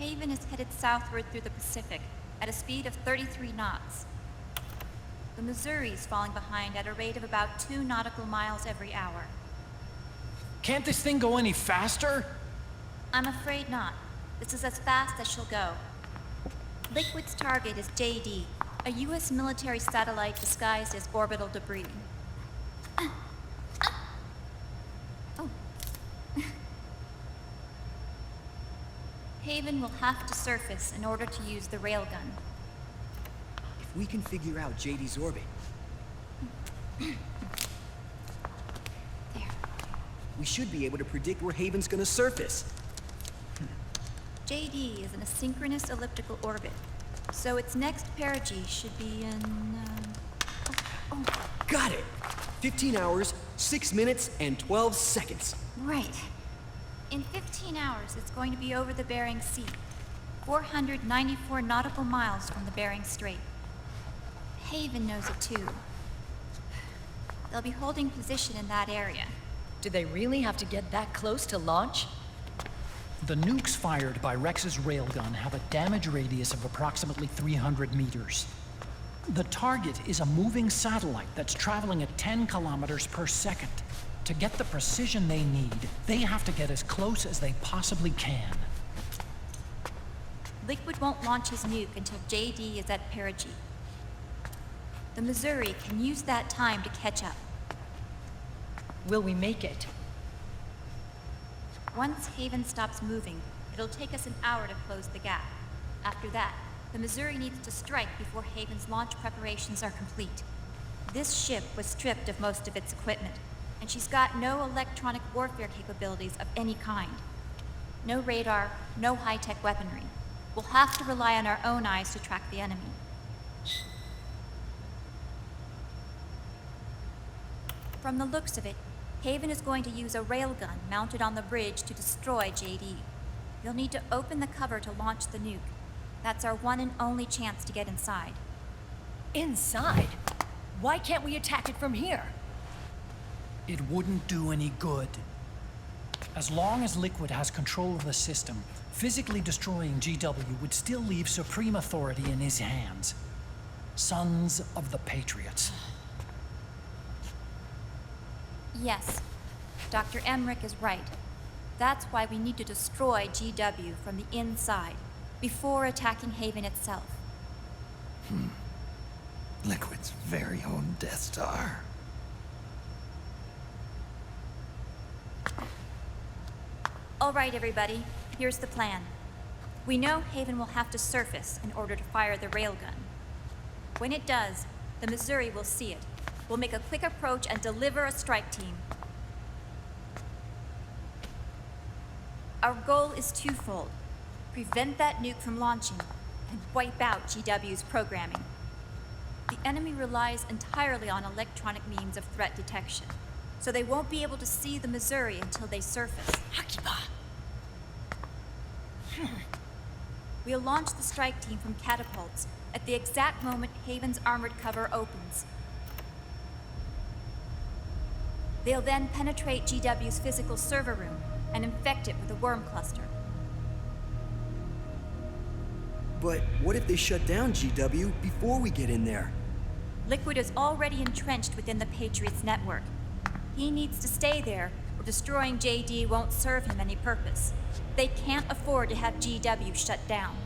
Haven is headed southward through the Pacific at a speed of 33 knots. The Missouri is falling behind at a rate of about 2 nautical miles every hour. Can't this thing go any faster? I'm afraid not. This is as fast as she'll go. Liquid's target is JD, a U.S. military satellite disguised as orbital debris. Oh. Haven will have to surface in order to use the railgun. If we can figure out JD's orbit, There. we should be able to predict where Haven's gonna surface. JD is in a synchronous elliptical orbit, so its next perigee should be in, Got it! 15 hours, 6 minutes, and 12 seconds. Right. In 15 hours, it's going to be over the Bering Sea, 494 nautical miles from the Bering Strait. Haven knows it too. They'll be holding position in that area. Do they really have to get that close to launch? The nukes fired by Rex's railgun have a damage radius of approximately 300 meters. The target is a moving satellite that's traveling at 10 kilometers per second. To get the precision they need, they have to get as close as they possibly can. Liquid won't launch his nuke until JD is at perigee. The Missouri can use that time to catch up. Will we make it? Once Haven stops moving, it'll take us an hour to close the gap. After that, the Missouri needs to strike before Haven's launch preparations are complete. This ship was stripped of most of its equipment, and she's got no electronic warfare capabilities of any kind. No radar, no high-tech weaponry. We'll have to rely on our own eyes to track the enemy. From the looks of it, Haven is going to use a railgun mounted on the bridge to destroy JD. You'll need to open the cover to launch the nuke. That's our one and only chance to get inside. Inside? Why can't we attack it from here? It wouldn't do any good. As long as Liquid has control of the system, physically destroying GW would still leave supreme authority in his hands. Sons of the Patriots. Yes, Dr. Emmerich is right. That's why we need to destroy GW from the inside, before attacking Haven itself. Liquid's very own Death Star. All right, everybody, here's the plan. We know Haven will have to surface in order to fire the railgun. When it does, the Missouri will see it. We'll make a quick approach and deliver a strike team. Our goal is twofold. Prevent that nuke from launching and wipe out GW's programming. The enemy relies entirely on electronic means of threat detection, so they won't be able to see the Missouri until they surface. Akiba! We'll launch the strike team from catapults at the exact moment Haven's armored cover opens. They'll then penetrate GW's physical server room and infect it with a worm cluster. But what if they shut down GW before we get in there? Liquid is already entrenched within the Patriots network. He needs to stay there, or destroying JD won't serve him any purpose. They can't afford to have GW shut down.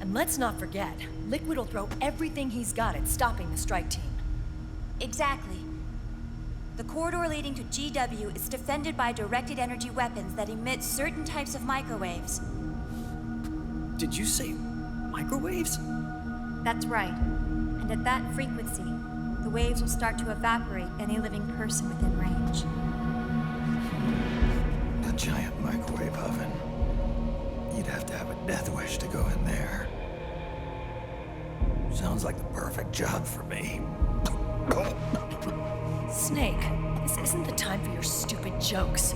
And let's not forget, Liquid will throw everything he's got at stopping the strike team. Exactly. The corridor leading to GW is defended by directed energy weapons that emit certain types of microwaves. Did you say microwaves? That's right. And at that frequency, the waves will start to evaporate any living person within range. A giant microwave oven. You'd have to have a death wish to go in there. Sounds like the perfect job for me. Snake, this isn't the time for your stupid jokes.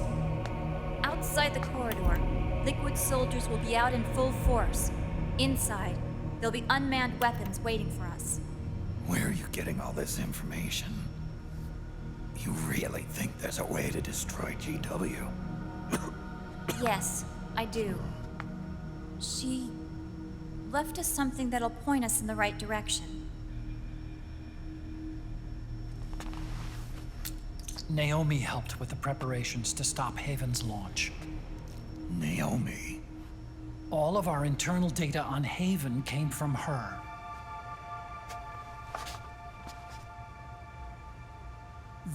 Outside the corridor, Liquid soldiers will be out in full force. Inside, there'll be unmanned weapons waiting for us. Where are you getting all this information? You really think there's a way to destroy GW? Yes, I do. She left us something that'll point us in the right direction. Naomi helped with the preparations to stop Haven's launch. Naomi. All of our internal data on Haven came from her.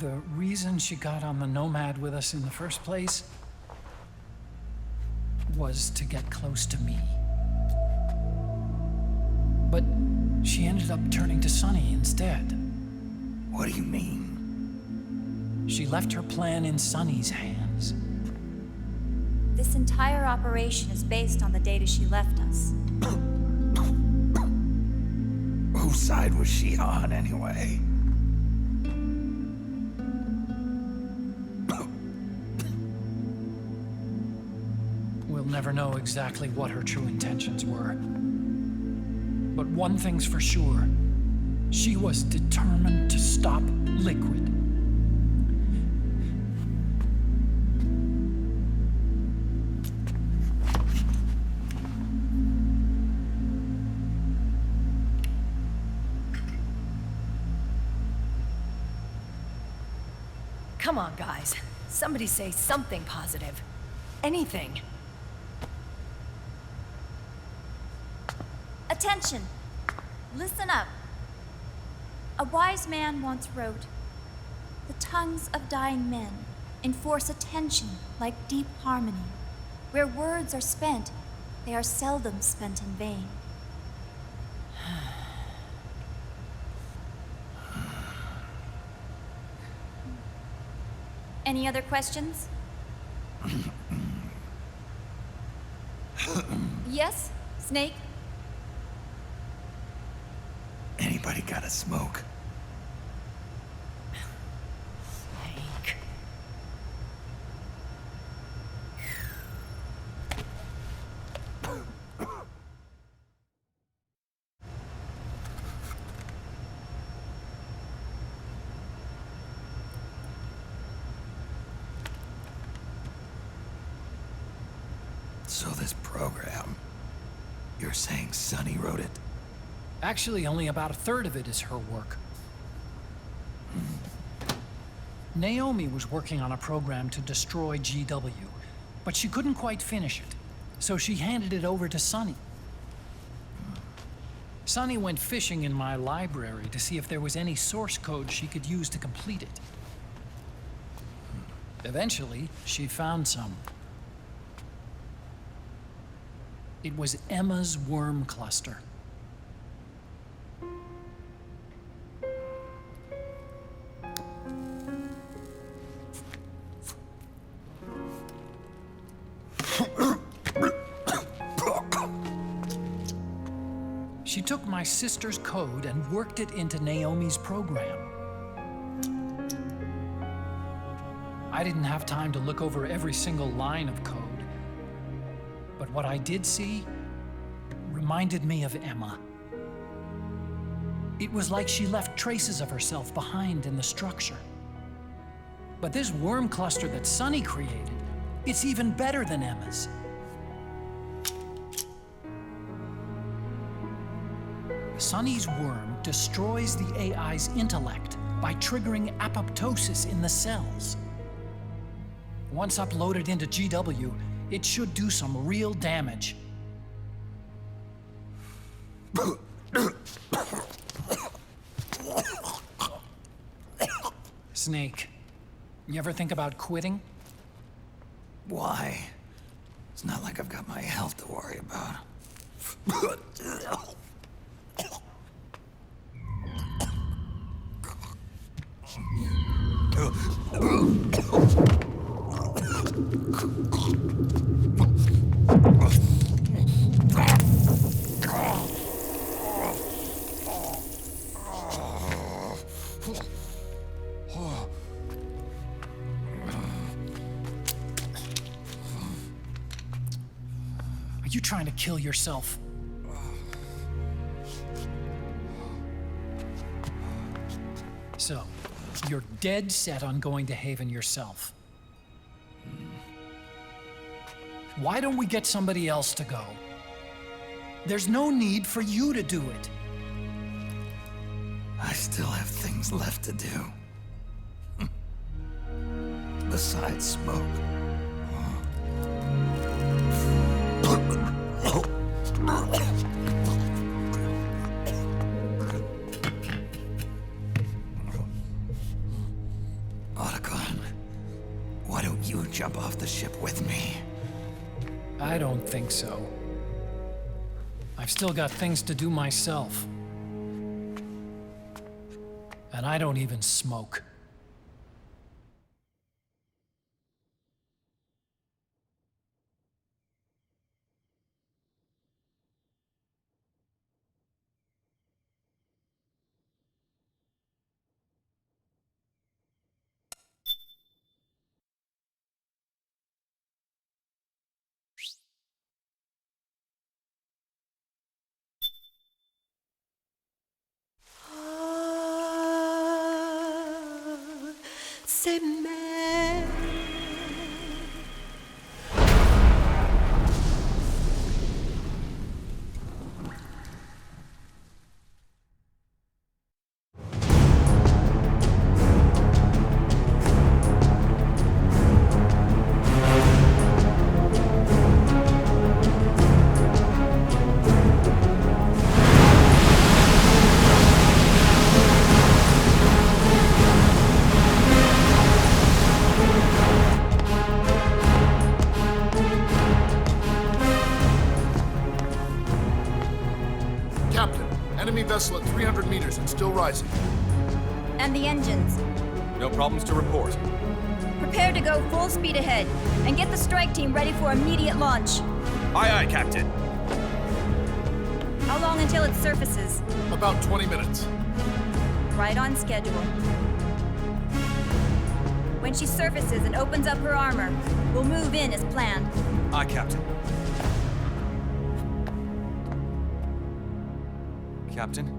The reason she got on the Nomad with us in the first place was to get close to me. But she ended up turning to Sunny instead. What do you mean? She left her plan in Sunny's hands. This entire operation is based on the data she left us. Whose side was she on, anyway? We'll never know exactly what her true intentions were. But one thing's for sure. She was determined to stop Liquid. Come on, guys. Somebody say something positive. Anything. Attention! Listen up. A wise man once wrote, "The tongues of dying men enforce attention like deep harmony. Where words are spent, they are seldom spent in vain." Any other questions? Yes, Snake? Anybody got a smoke? Snake. So this program, you're saying Sunny wrote it? Actually, only about a third of it is her work. Naomi was working on a program to destroy GW, but she couldn't quite finish it, so she handed it over to Sunny. Sunny went fishing in my library to see if there was any source code she could use to complete it. Eventually, she found some. It was Emma's worm cluster. She took my sister's code and worked it into Naomi's program. I didn't have time to look over every single line of code, but what I did see reminded me of Emma. It was like she left traces of herself behind in the structure. But this worm cluster that Sunny created, it's even better than Emma's. Sunny's worm destroys the AI's intellect by triggering apoptosis in the cells. Once uploaded into GW, it should do some real damage. Snake, you ever think about quitting? Why? It's not like I've got my health to worry about. Are you trying to kill yourself? So, you're dead set on going to Haven yourself. Why don't we get somebody else to go? There's no need for you to do it. I still have things left to do. Besides smoke. Otacon, why don't you jump off the ship with me? I don't think so. I've still got things to do myself. And I don't even smoke. C'est mère. Captain, enemy vessel at 300 meters and still rising. And the engines. No problems to report. Prepare to go full speed ahead, and get the strike team ready for immediate launch. Aye, aye, Captain. How long until it surfaces? About 20 minutes. Right on schedule. When she surfaces and opens up her armor, we'll move in as planned. Aye, Captain. Captain,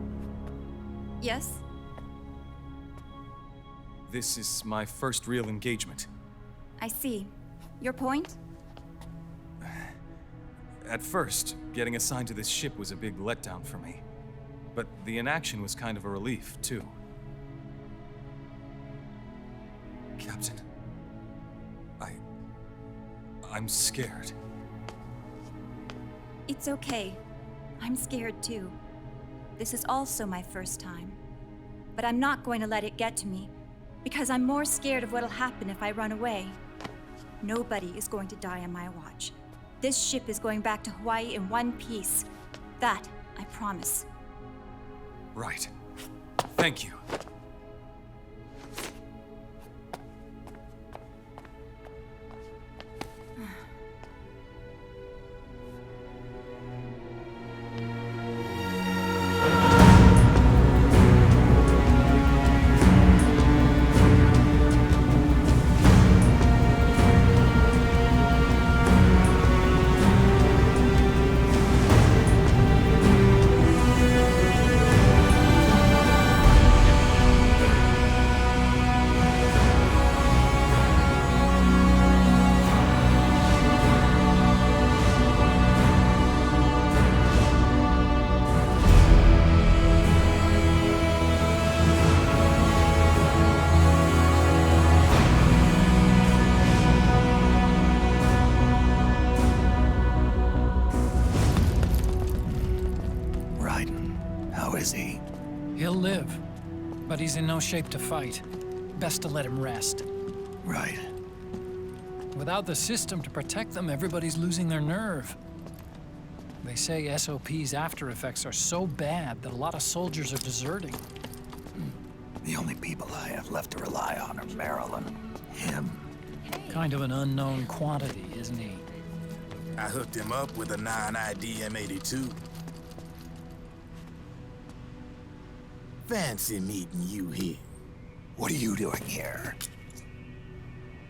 Yes? this is my first real engagement. I see. Your point? At first, getting assigned to this ship was a big letdown for me. But the inaction was kind of a relief, too. Captain, I'm scared. It's okay. I'm scared too. This is also my first time. But I'm not going to let it get to me, because I'm more scared of what'll happen if I run away. Nobody is going to die on my watch. This ship is going back to Hawaii in one piece. That, I promise. Right. Thank you. He'll live, but he's in no shape to fight. Best to let him rest. Right. Without the system to protect them, everybody's losing their nerve. They say SOP's after effects are so bad that a lot of soldiers are deserting. The only people I have left to rely on are Marilyn, him. Kind of an unknown quantity, isn't he? I hooked him up with a non-ID M82. Fancy meeting you here. What are you doing here?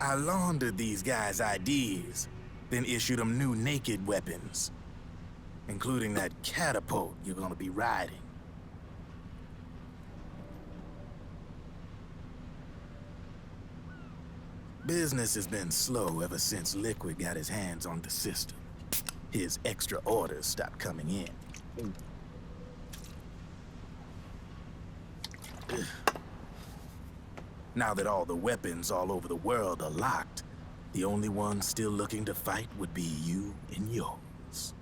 I laundered these guys' IDs, then issued them new naked weapons, including that catapult you're gonna be riding. Business has been slow ever since Liquid got his hands on the system. His extra orders stopped coming in. Now that all the weapons all over the world are locked, the only ones still looking to fight would be you and yours.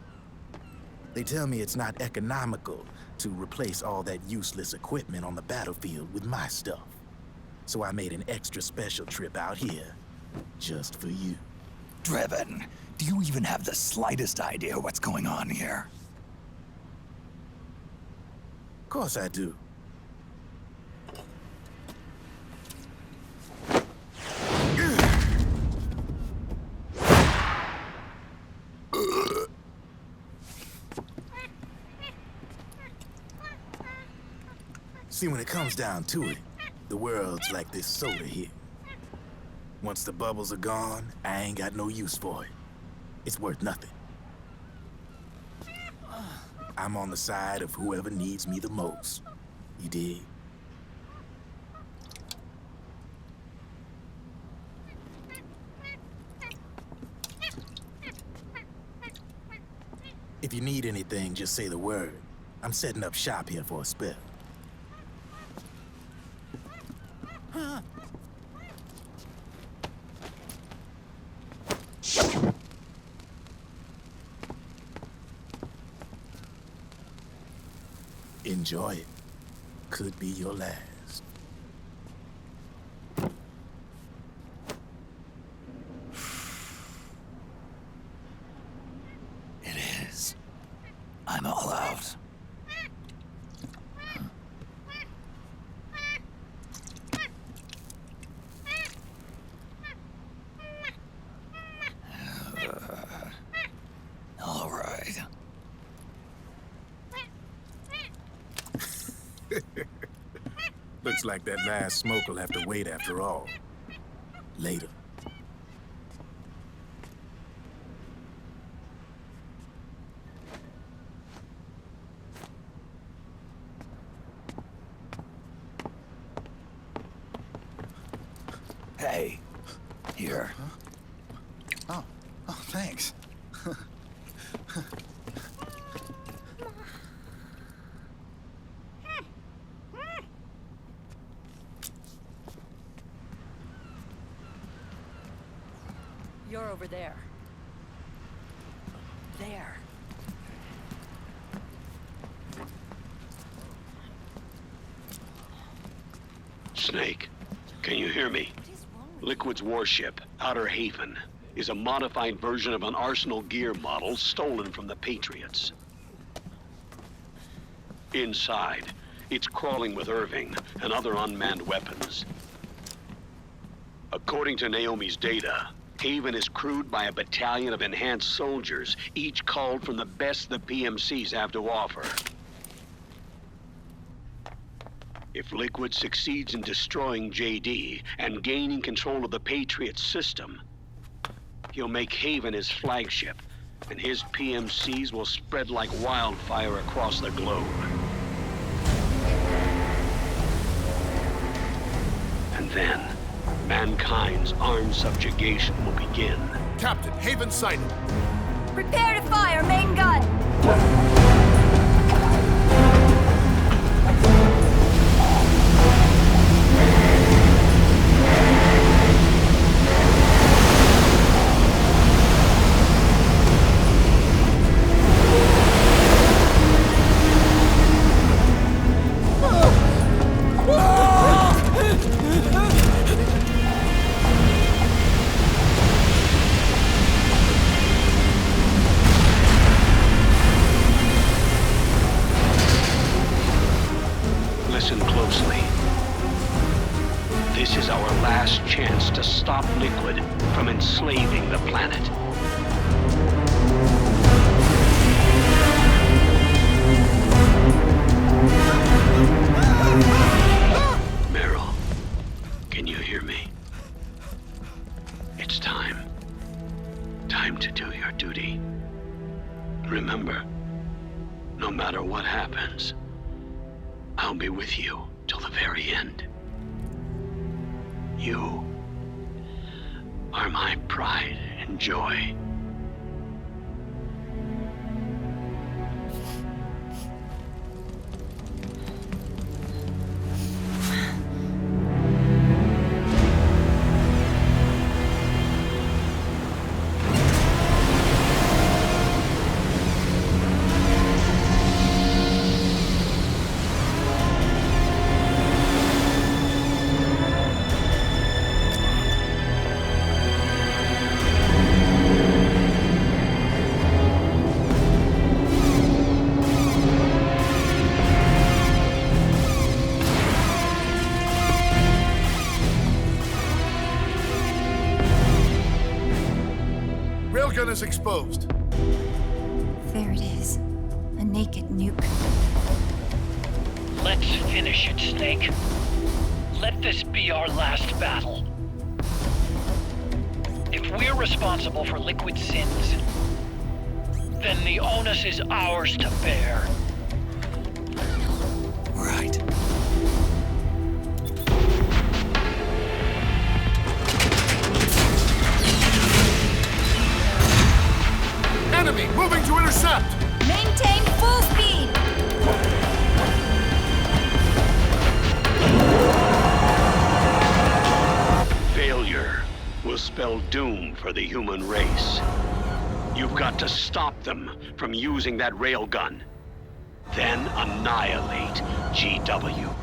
They tell me it's not economical to replace all that useless equipment on the battlefield with my stuff. So I made an extra special trip out here, just for you. Drebin, do you even have the slightest idea what's going on here? Of course I do. See, when it comes down to it, the world's like this soda here. Once the bubbles are gone, I ain't got no use for it. It's worth nothing. I'm on the side of whoever needs me the most. You dig? If you need anything, just say the word. I'm setting up shop here for a spell. Enjoy it. Could be your last. It is. I'm all out. All right. Looks like that last smoke will have to wait after all. Later. Hey, here. Oh, thanks. You're over there. There. Snake, can you hear me? Liquid's warship, Outer Haven, is a modified version of an Arsenal gear model stolen from the Patriots. Inside, it's crawling with Irving and other unmanned weapons. According to Naomi's data, Haven is crewed by a battalion of enhanced soldiers, each culled from the best the PMCs have to offer. If Liquid succeeds in destroying JD and gaining control of the Patriot system, he'll make Haven his flagship, and his PMCs will spread like wildfire across the globe. And then, mankind's armed subjugation will begin. Captain, Haven sighted. Prepare to fire, main gun! Listen closely. This is our last chance to stop Liquid from enslaving the planet. Meryl, can you hear me? It's time. Time to do your duty. Remember, no matter what happens, I'll be with you till the very end. You are my pride and joy. Railgun is exposed. There it is. A naked nuke. Let's finish it, Snake. Let this be our last battle. If we're responsible for Liquid's sins, then the onus is ours to bear. Right. Enemy moving to intercept! Maintain full speed! Failure will spell doom for the human race. You've got to stop them from using that railgun. Then annihilate GW.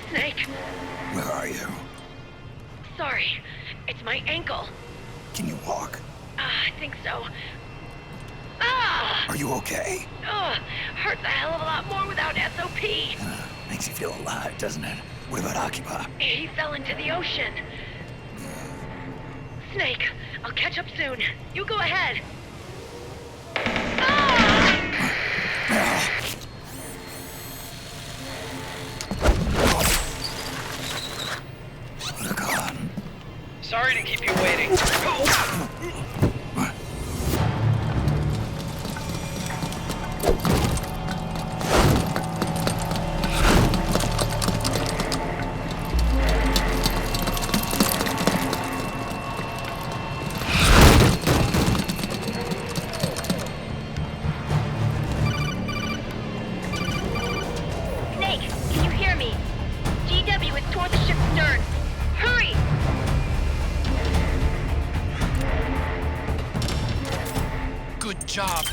Snake, Where are you? sorry. It's my ankle. Can you walk? I think so. Ah! Are you okay? Hurts a hell of a lot more without SOP. Makes you feel alive, doesn't it? What about Occupy? He fell into the ocean. Snake, I'll catch up soon. You go ahead. Look on. Sorry to keep you waiting. Good job.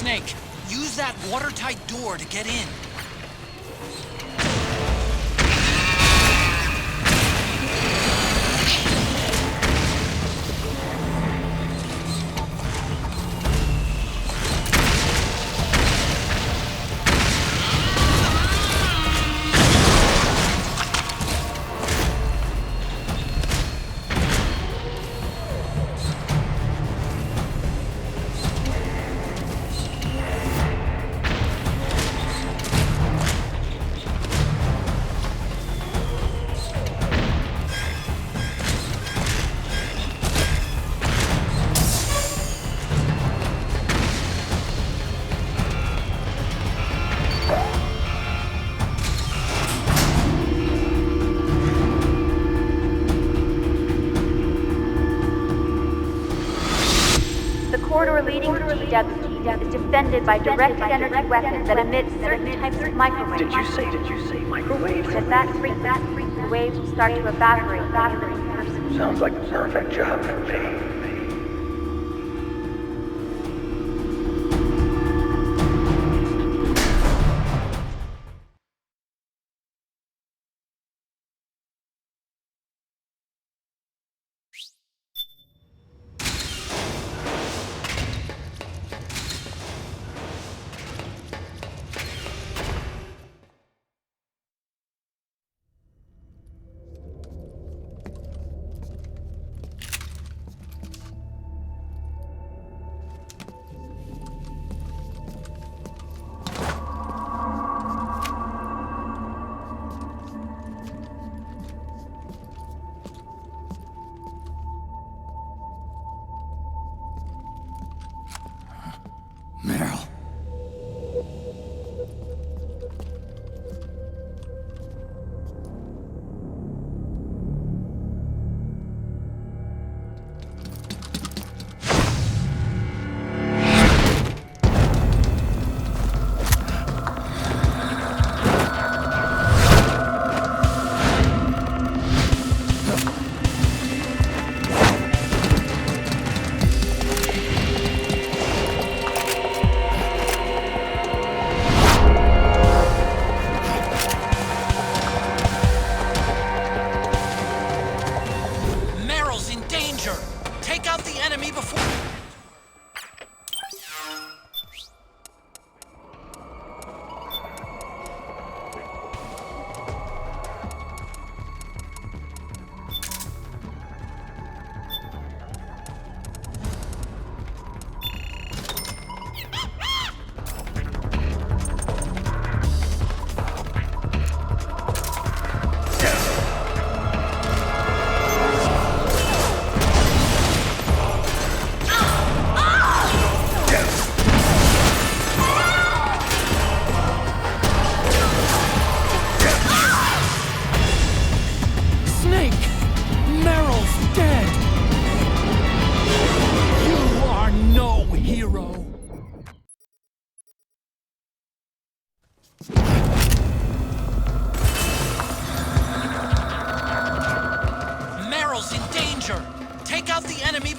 Snake, use that watertight door to get in. The corridor leading to GW is defended by directed energy weapons that emit certain types of microwaves. Did you say microwaves? At that frequency, the waves will start to evaporate faster than person. Sounds like the perfect job for me.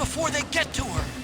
before they get to her.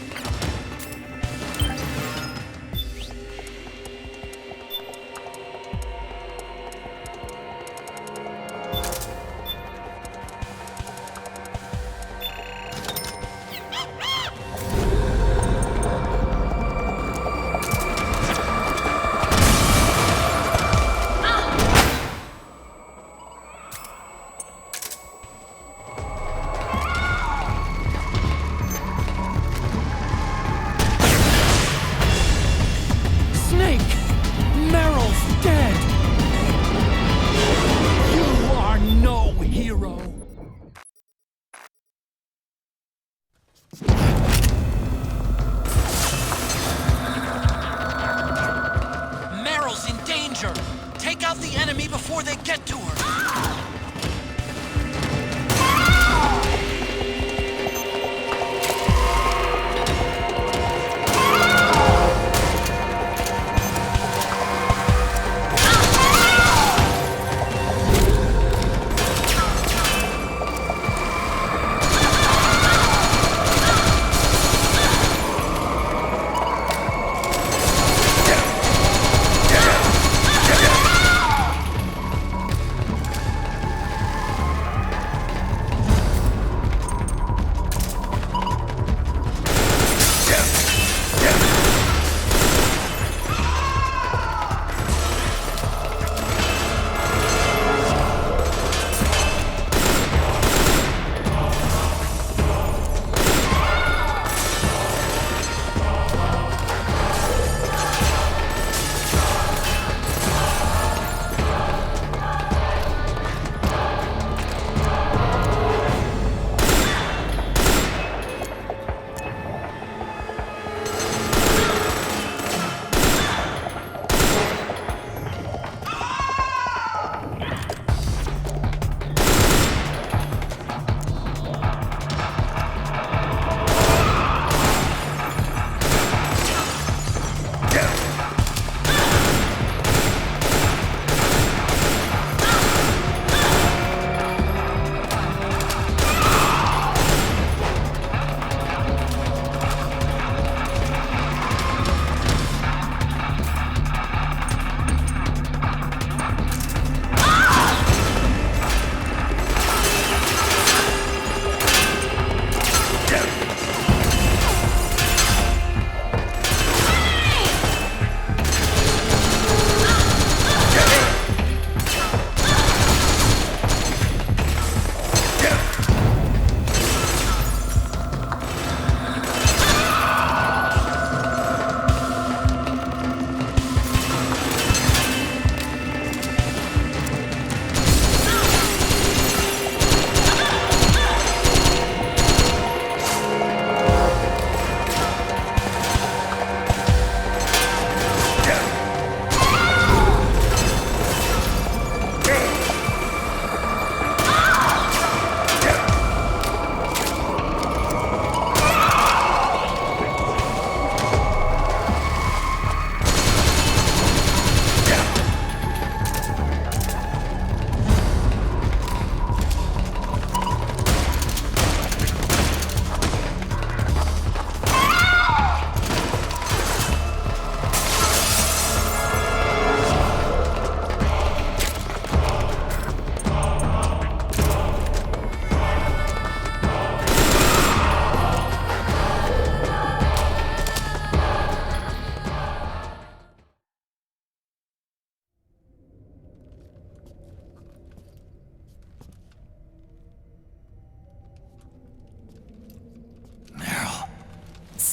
Take out the enemy before they get to her!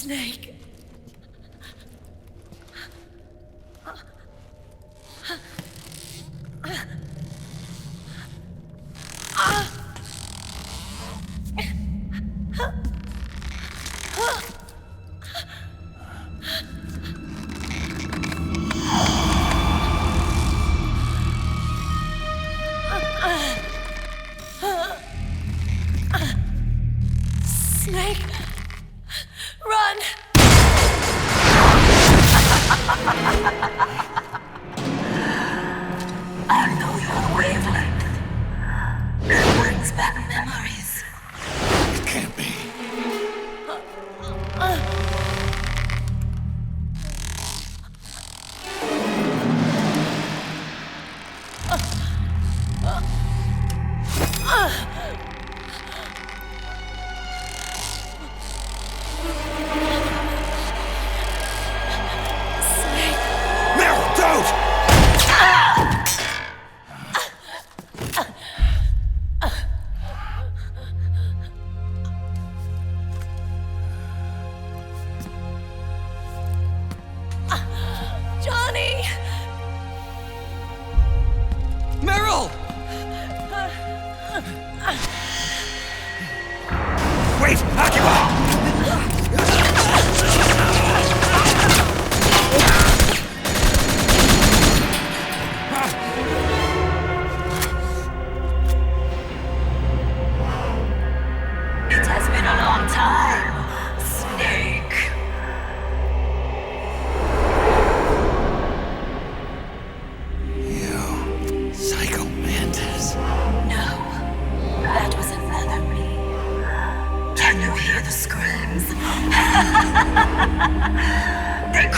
Snake. Snake, run!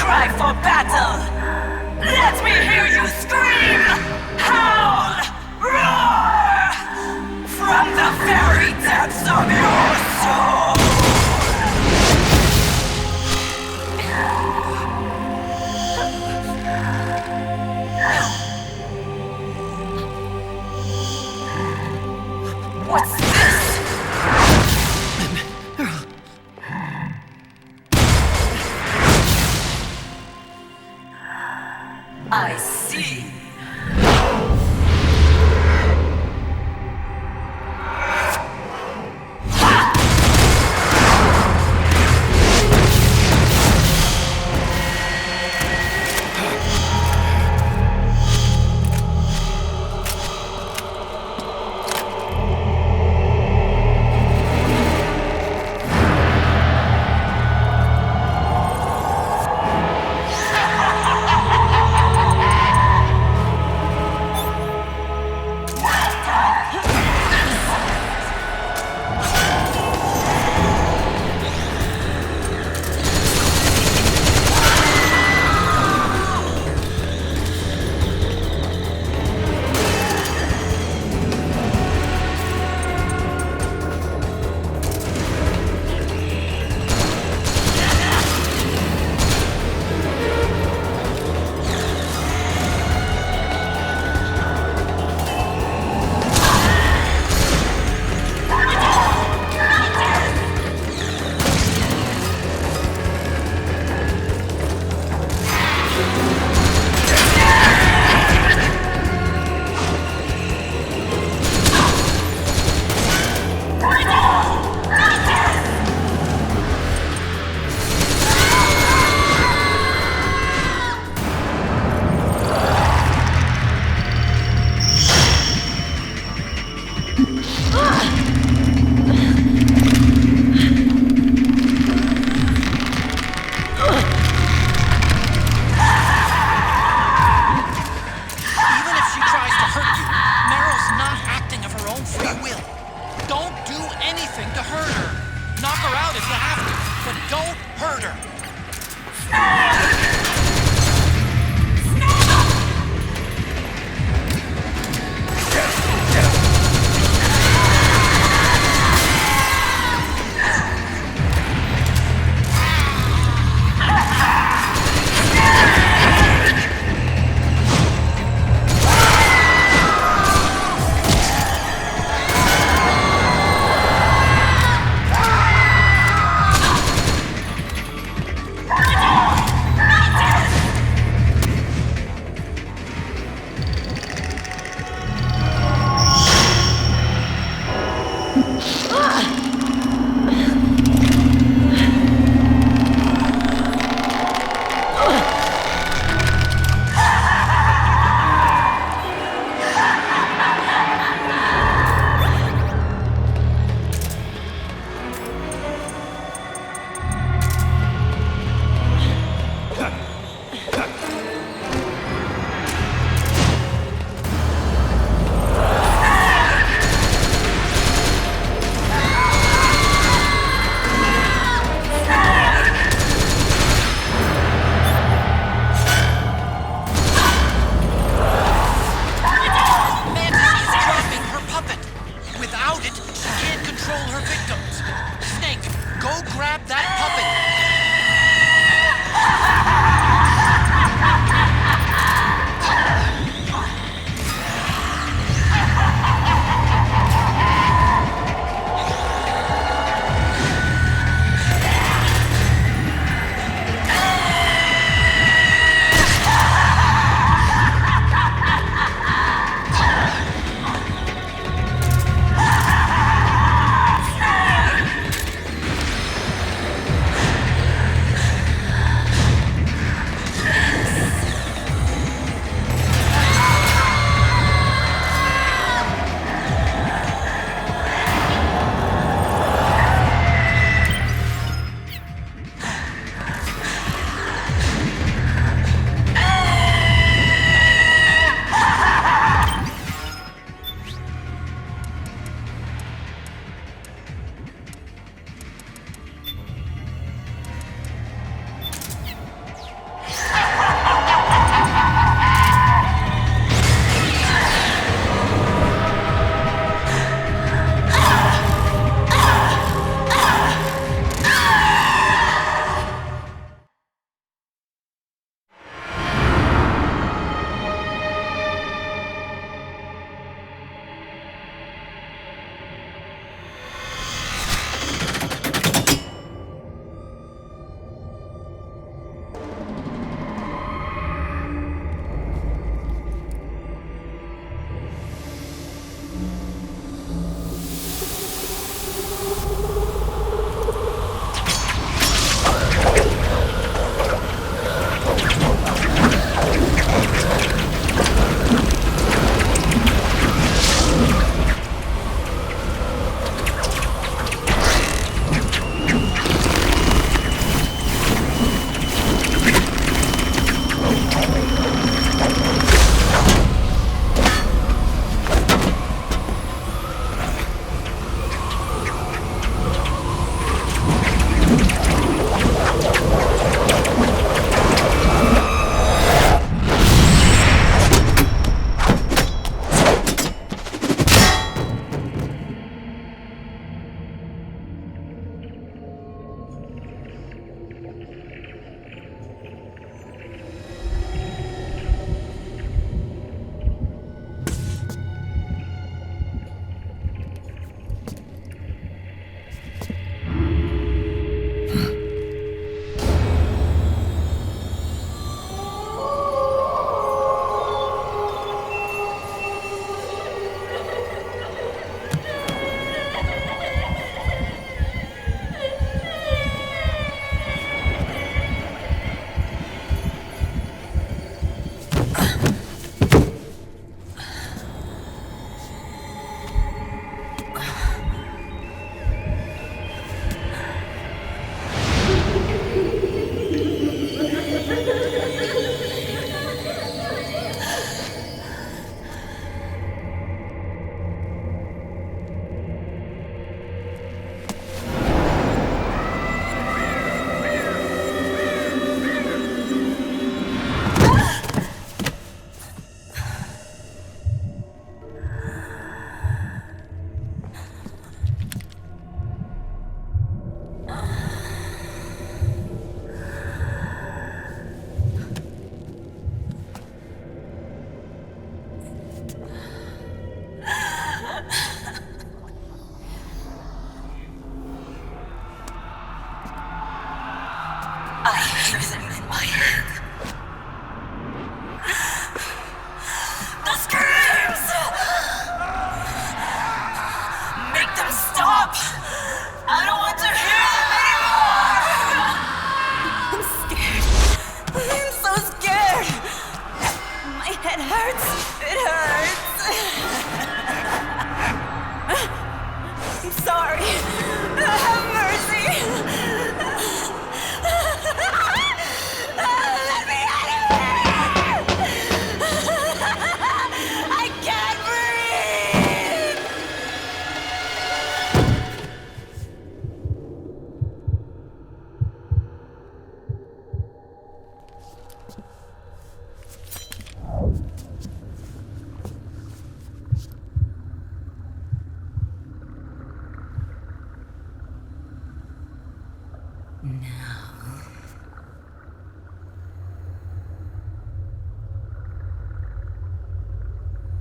cry for battle! Let me hear you scream! Howl! Roar! From the very depths of your soul! What's this?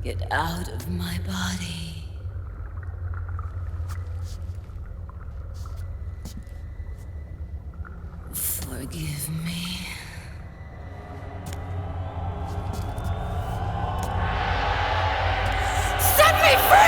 Get out of my body. Forgive me. Set me free!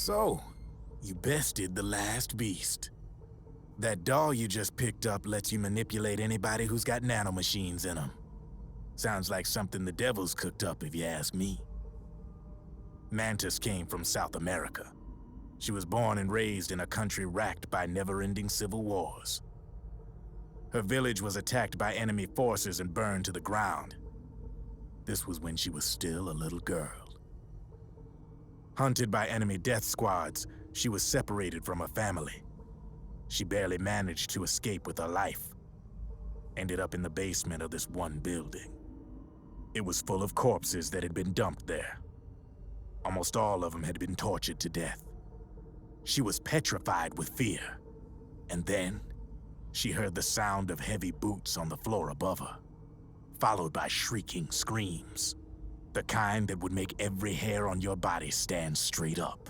So, you bested the last beast. That doll you just picked up lets you manipulate anybody who's got nanomachines in them. Sounds like something the devil's cooked up, if you ask me. Mantis came from South America. She was born and raised in a country racked by never-ending civil wars. Her village was attacked by enemy forces and burned to the ground. This was when she was still a little girl. Hunted by enemy death squads, she was separated from her family. She barely managed to escape with her life. Ended up in the basement of this one building. It was full of corpses that had been dumped there. Almost all of them had been tortured to death. She was petrified with fear. And then, she heard the sound of heavy boots on the floor above her, followed by shrieking screams. The kind that would make every hair on your body stand straight up.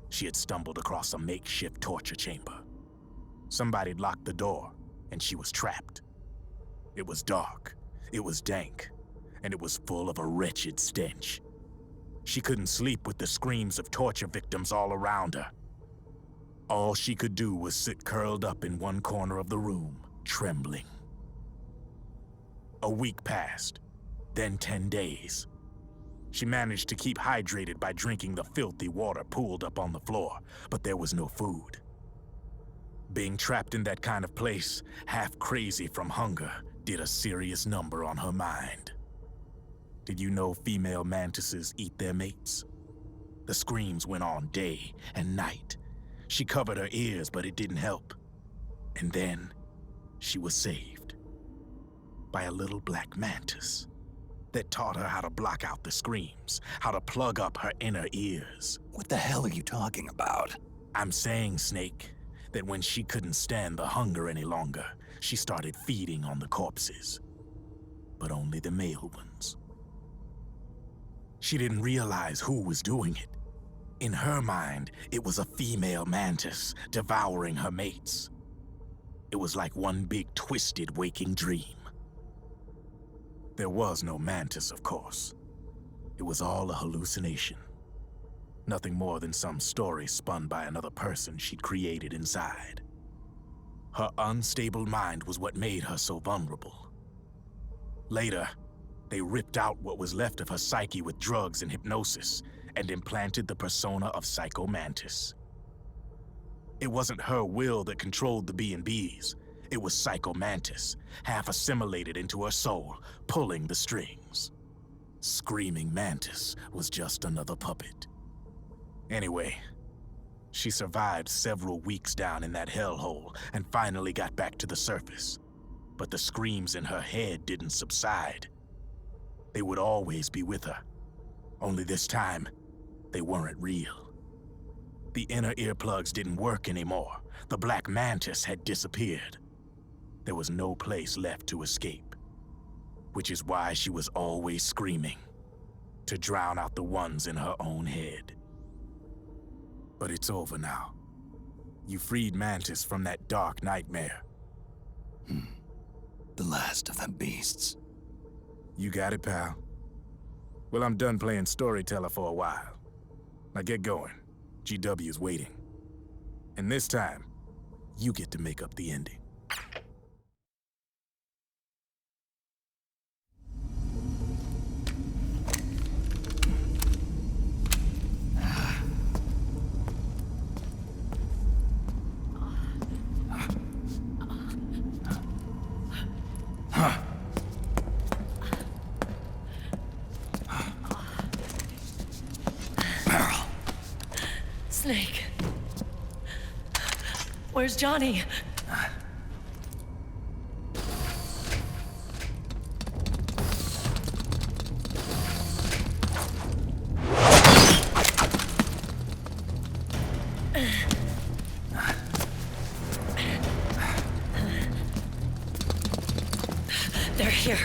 She had stumbled across a makeshift torture chamber. Somebody'd locked the door, and she was trapped. It was dark, it was dank, and it was full of a wretched stench. She couldn't sleep with the screams of torture victims all around her. All she could do was sit curled up in one corner of the room, trembling. A week passed, then 10 days. She managed to keep hydrated by drinking the filthy water pooled up on the floor, but there was no food. Being trapped in that kind of place, half crazy from hunger, did a serious number on her mind. Did you know female mantises eat their mates? The screams went on day and night. She covered her ears, but it didn't help. And then, she was saved. By a little black mantis that taught her how to block out the screams, how to plug up her inner ears. What the hell are you talking about? I'm saying, Snake, that when she couldn't stand the hunger any longer, she started feeding on the corpses. But only the male ones. She didn't realize who was doing it. In her mind, it was a female mantis devouring her mates. It was like one big twisted waking dream. There was no mantis, of course. It was all a hallucination. Nothing more than some story spun by another person she'd created inside. Her unstable mind was what made her so vulnerable. Later, they ripped out what was left of her psyche with drugs and hypnosis and implanted the persona of Psycho Mantis. It wasn't her will that controlled the B&Bs. It was Psycho Mantis, half assimilated into her soul, pulling the strings. Screaming Mantis was just another puppet. Anyway, she survived several weeks down in that hellhole and finally got back to the surface. But the screams in her head didn't subside. They would always be with her. Only this time, they weren't real. The inner earplugs didn't work anymore. The black mantis had disappeared. There was no place left to escape. Which is why she was always screaming, to drown out the ones in her own head. But it's over now. You freed Mantis from that dark nightmare. The last of them beasts. You got it, pal. Well, I'm done playing storyteller for a while. Now get going. GW's waiting. And this time, you get to make up the ending. Snake. Where's Johnny? They're here.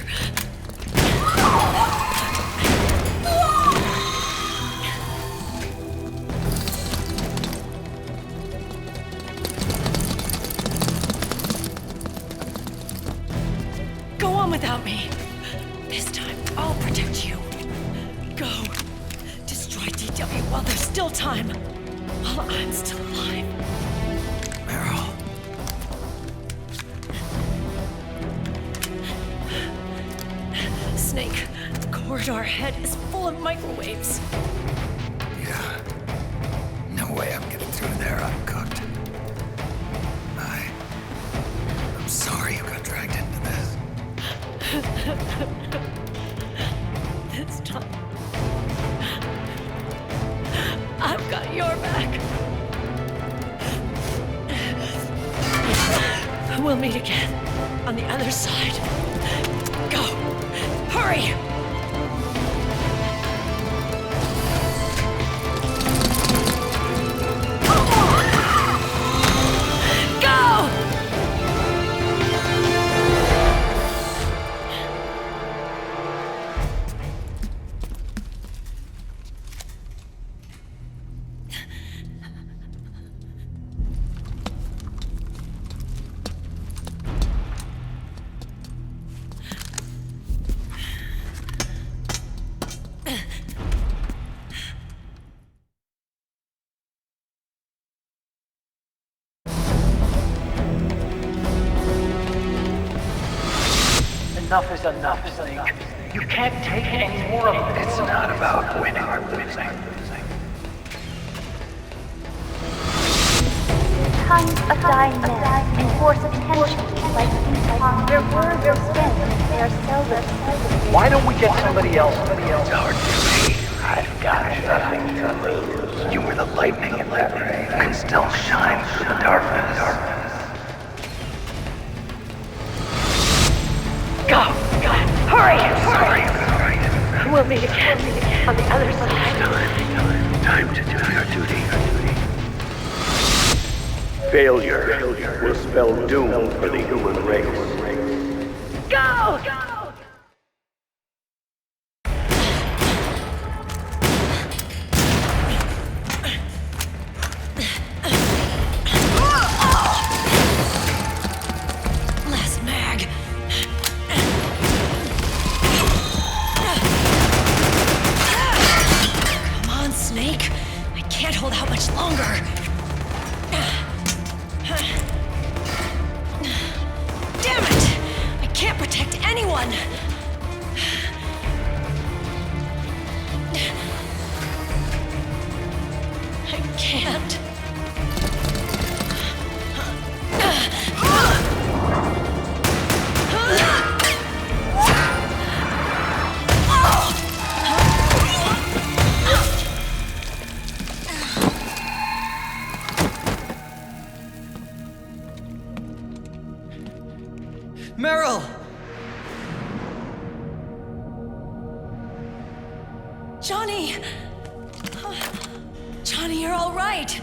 Without me. This time, I'll protect you. Go. Destroy DW while there's still time. While I'm still alive. Meryl. Snake, the corridor ahead is full of microwaves. Yeah. No way I'm getting through there uncooked. I'm meet again on the other side. Go! Hurry! Go! Enough is enough, Snake. You can't take any more of this. It's not about winning or losing. Tons of dying men enforce attention like these upon their words or spent. They are seldom. Why don't we get somebody else? It's our duty. I've got nothing to lose. You were the lightning in that ray. Can still shine through the darkness. Go! Hurry! Sorry. We'll meet again on the other side. Time to do your duty. Failure will spell doom for the human race. Go! Last mag. Come on, Snake. I can't hold out much longer. Damn it! I can't protect anyone! I can't. Meryl! Johnny! Johnny, you're all right.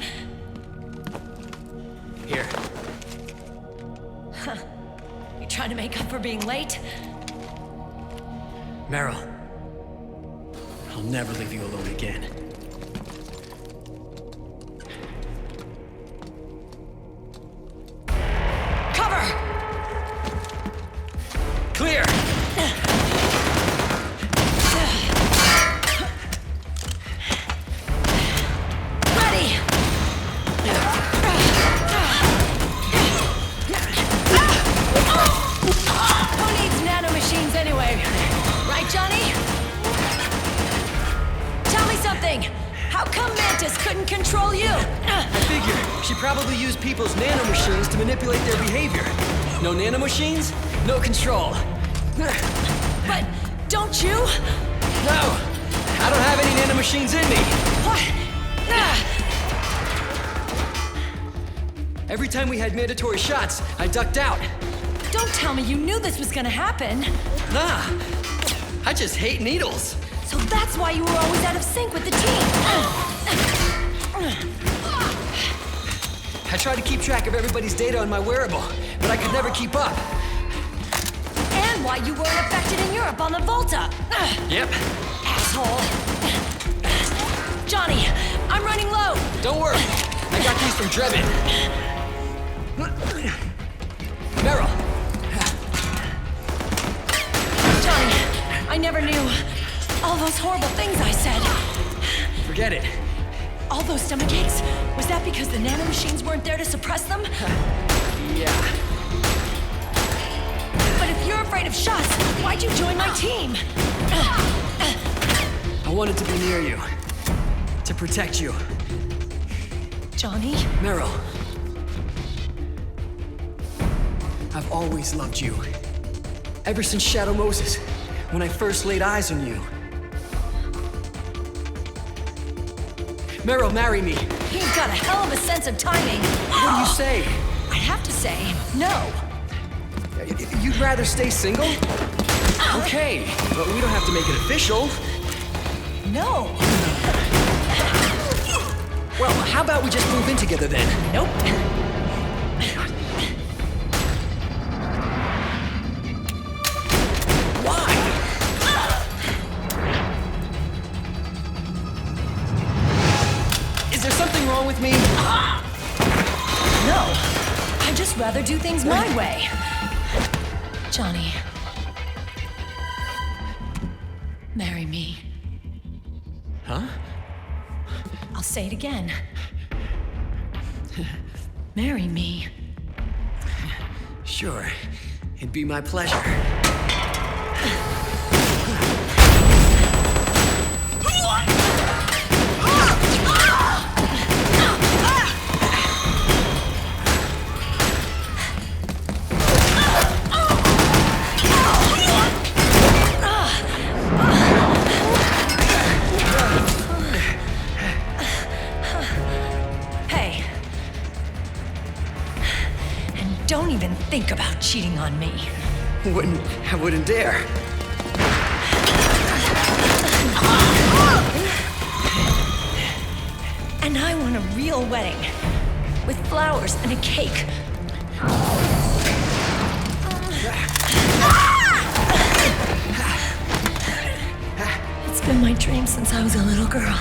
Here. Huh. You trying to make up for being late? Meryl. I'll never leave you alone again. Cover! Clear! Ready! Who needs nanomachines anyway? Right, Johnny? Tell me something! How come Mantis couldn't control you? I figure she probably used people's nanomachines to manipulate their behavior. No nanomachines, no control. But don't you? No! I don't have any nanomachines in me! What? Every time we had mandatory shots, I ducked out. Don't tell me you knew this was gonna happen. Nah, I just hate needles. So that's why you were always out of sync with the team. I tried to keep track of everybody's data on my wearable, but I could never keep up. And why you weren't affected in Europe on the Volta. Yep. Asshole. Johnny, I'm running low. Don't worry, I got these from Drebin. Meryl. Johnny, I never knew all those horrible things I said. Forget it. All those stomach aches? Was that because the nanomachines weren't there to suppress them? Yeah. But if you're afraid of shots, why'd you join my team? I wanted to be near you. To protect you. Johnny? Meryl. I've always loved you. Ever since Shadow Moses, when I first laid eyes on you. Meryl, marry me. You've got a hell of a sense of timing. What do you say? I'd have to say no. You'd rather stay single? Okay, but we don't have to make it official. No. Well, how about we just move in together then? Nope. Why? Is there something wrong with me? No. I'd just rather do things my way. Johnny. Marry me. Huh? I'll say it again. Marry me. Sure. It'd be my pleasure. Hey. And don't even think about cheating on me. I wouldn't dare. And I want a real wedding. With flowers and a cake. It's been my dream since I was a little girl.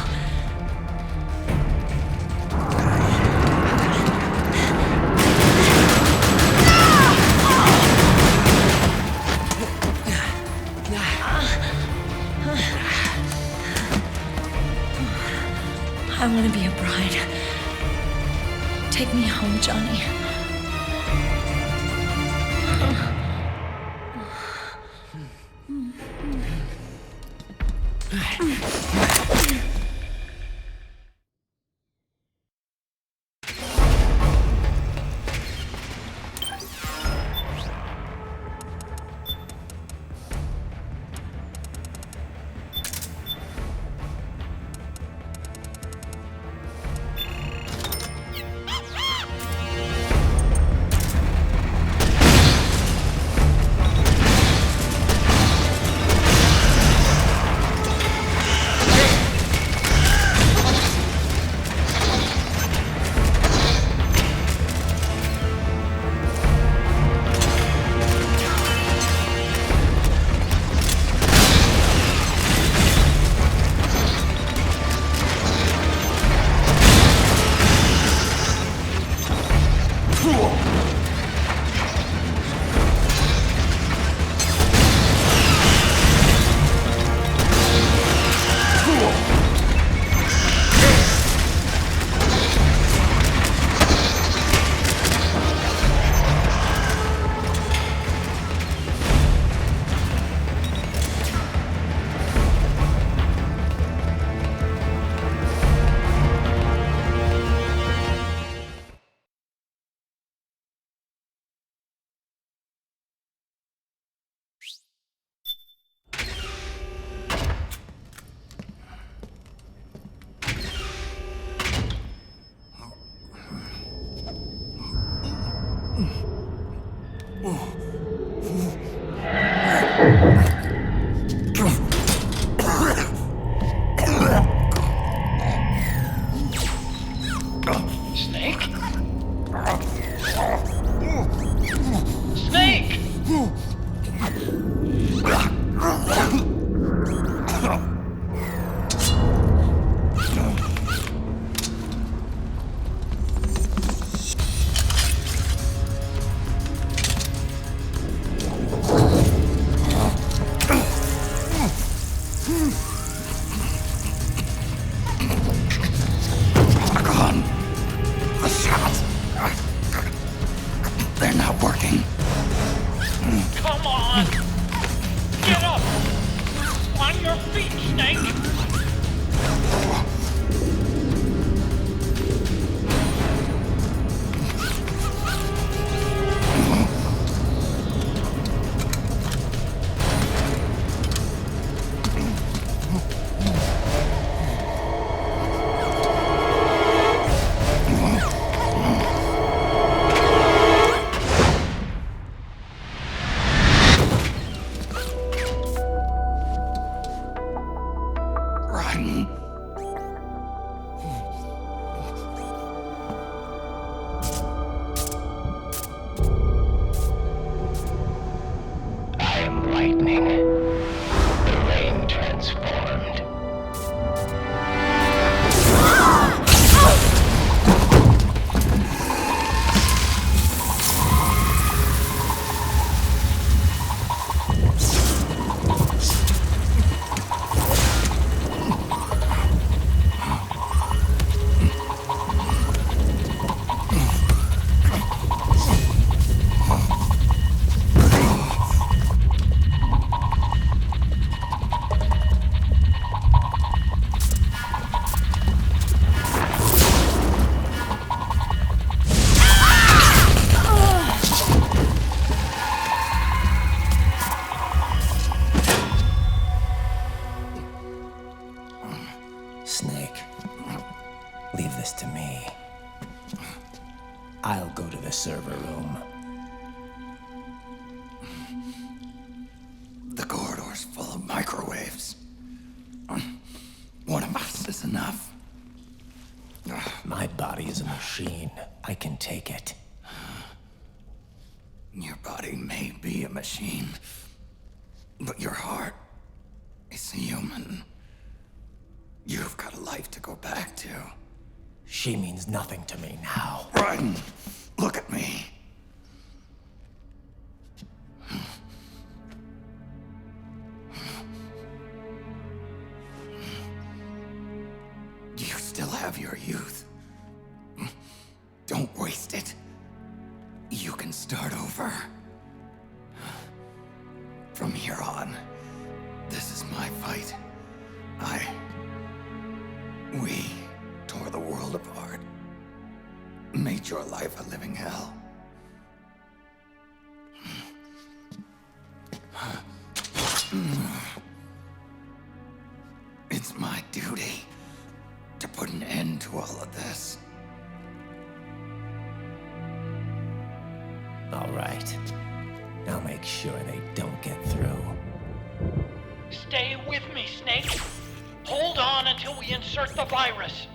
I want to be a bride. Take me home, Johnny. Snake? Snake! They're not working. Come on! Get up! On your feet, Snake! lightning. The rain transformed. Snake, leave this to me. I'll go to the server room. The corridor's full of microwaves. One of us is enough. My body is a machine. I can take it. Your body may be a machine, but your heart is human. You've got a life to go back to. She means nothing to me now. Raiden, look at me. You still have your youth. Don't waste it. You can start over. From here on, this is my fight. We tore the world apart. Made your life a living hell. It's my duty to put an end to all of this. All right. I'll make sure they don't get through. Stay with me, Snake. Hold on until we insert the virus.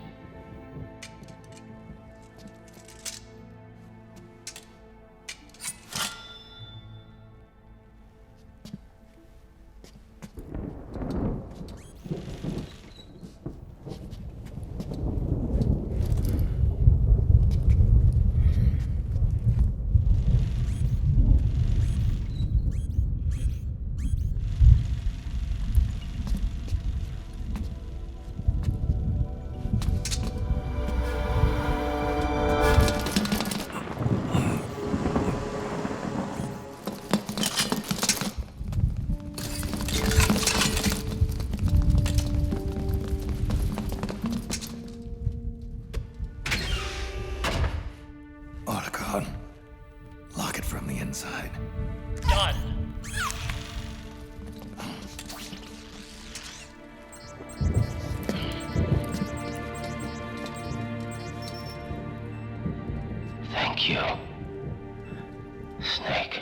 Otacon, lock it from the inside. Done. Thank you, Snake.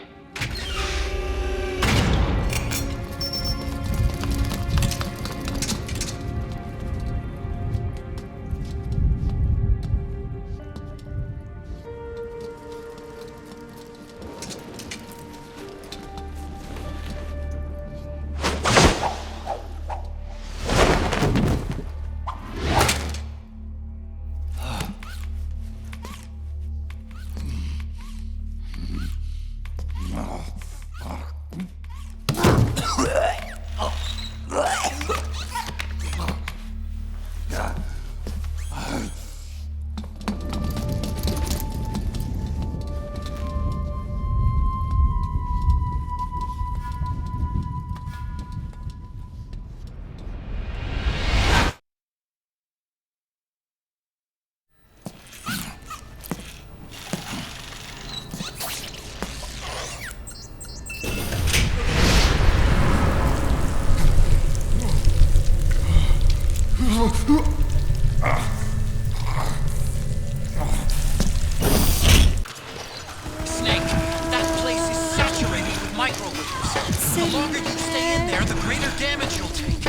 Snake, that place is saturated with microwaves. The longer you stay in there, the greater damage you'll take.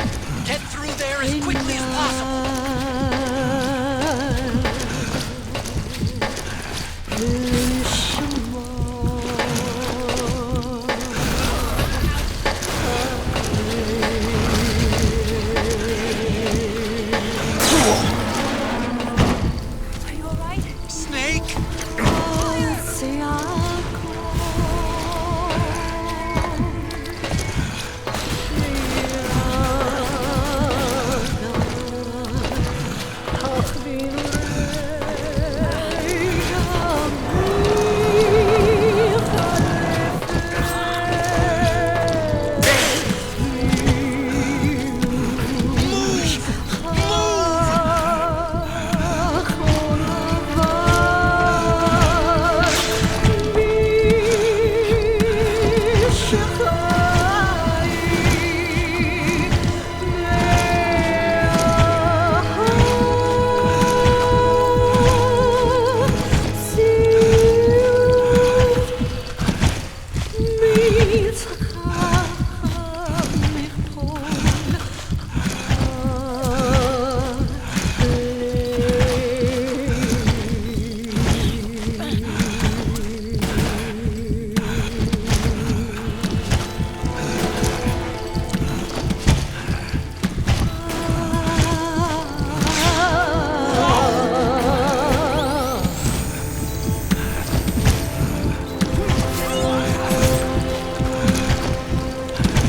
Get through there as quickly as possible.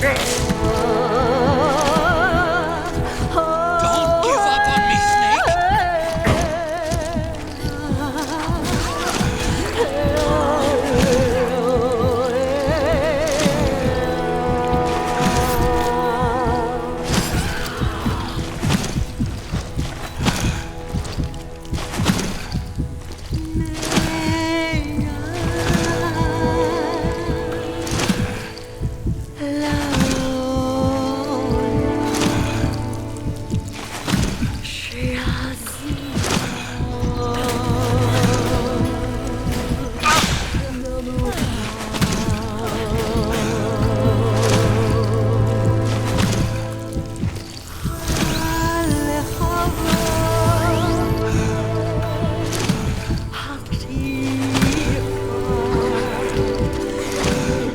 Don't give up on me, Snake!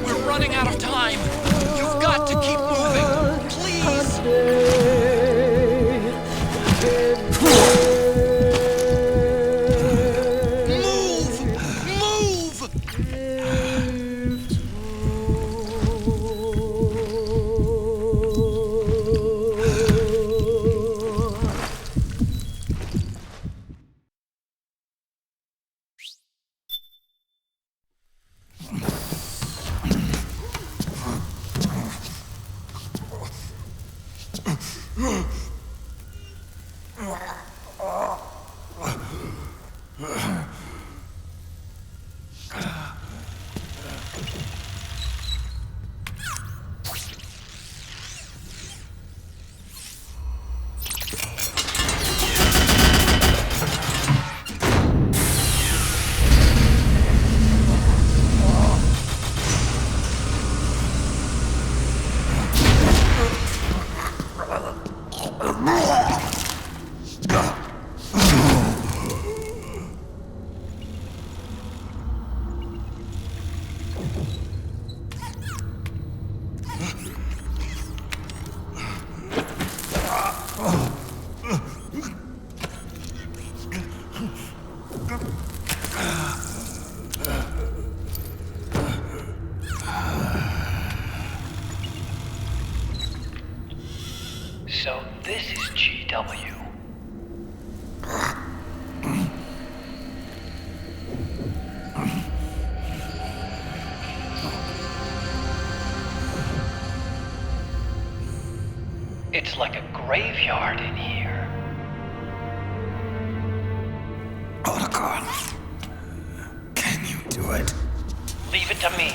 We're running out of time. You've got to keep moving. Please! Move! Move! So this is GW. It's like a graveyard in here. Otacon, can you do it? Leave it to me.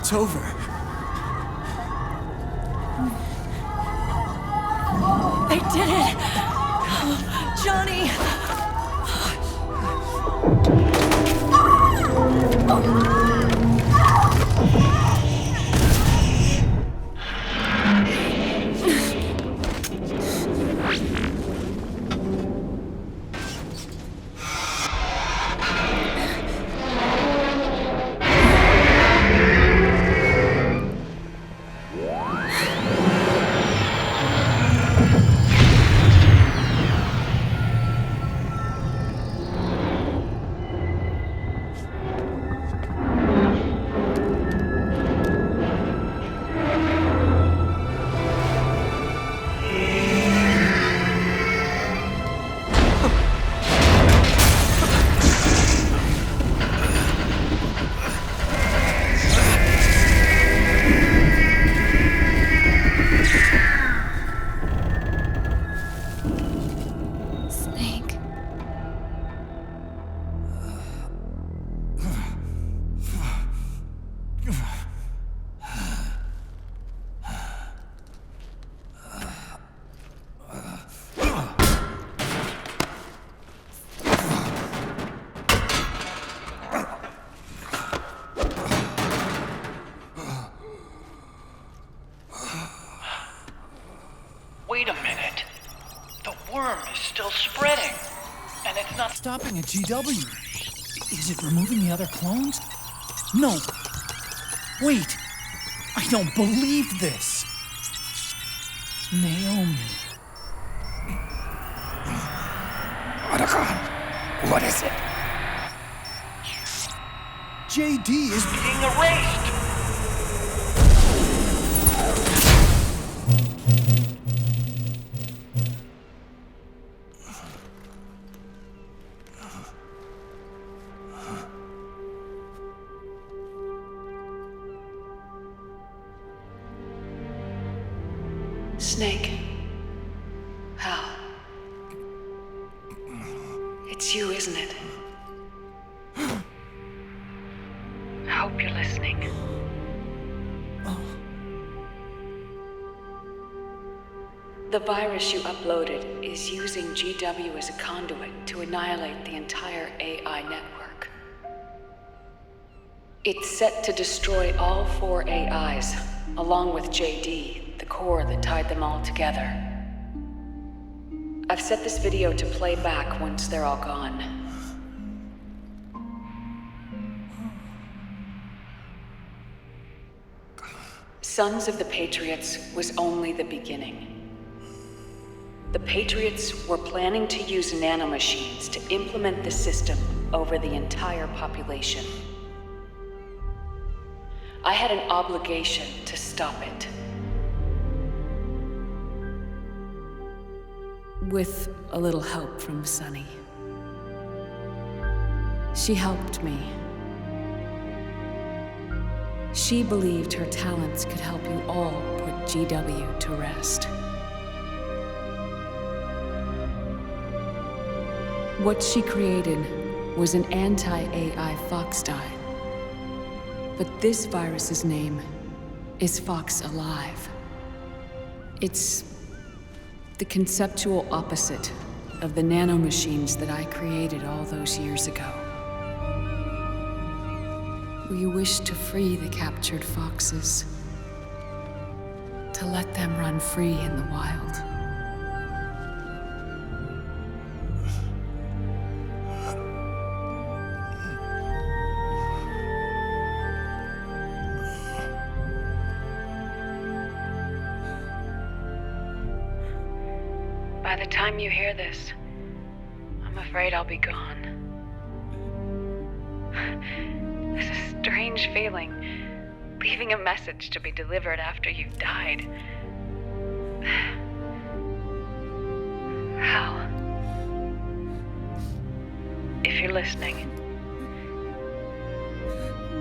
It's over. They did it! Johnny! Wait a minute. The worm is still spreading. And it's not stopping at GW. Is it removing the other clones? No. Wait. I don't believe this. Naomi. Otacon, what is it? JD is being erased. Snake. Hal. It's you, isn't it? I hope you're listening. The virus you uploaded is using GW as a conduit to annihilate the entire AI network. It's set to destroy all 4 AIs, along with JD, the core that tied them all together. I've set this video to play back once they're all gone. Sons of the Patriots was only the beginning. The Patriots were planning to use nanomachines to implement the system over the entire population. I had an obligation to stop it. With a little help from Sunny. She helped me. She believed her talents could help you all put GW to rest. What she created was an anti-AI Fox dye. But this virus's name is Fox Alive. It's the conceptual opposite of the nanomachines that I created all those years ago. We wish to free the captured foxes, to let them run free in the wild. By the time you hear this, I'm afraid I'll be gone. It's a strange feeling, leaving a message to be delivered after you've died. Hal, if you're listening.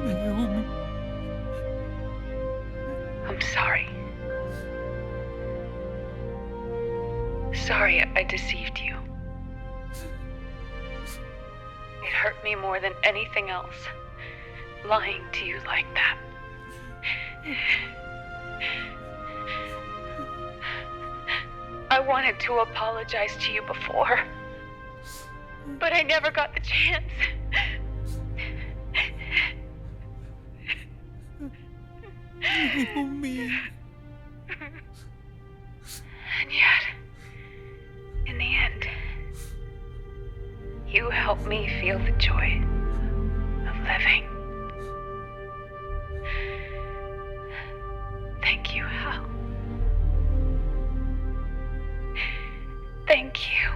Naomi. I'm sorry. Sorry I deceived you. It hurt me more than anything else, lying to you like that. I wanted to apologize to you before, but I never got the chance. Oh, me. And yet, in the end, you helped me feel the joy of living. Thank you, Hal. Thank you.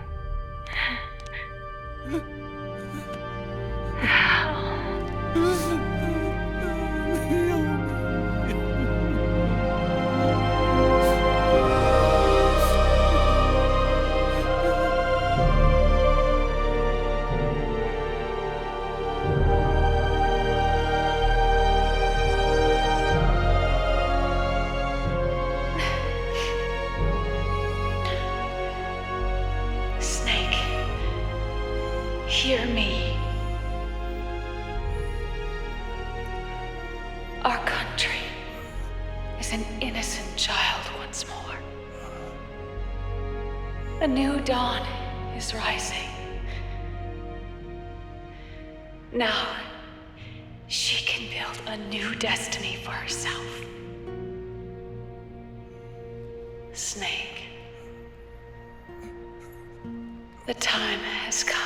Snake, hear me. Our country is an innocent child once more. A new dawn is rising. Now, she can build a new destiny for herself. Snake, the time has come.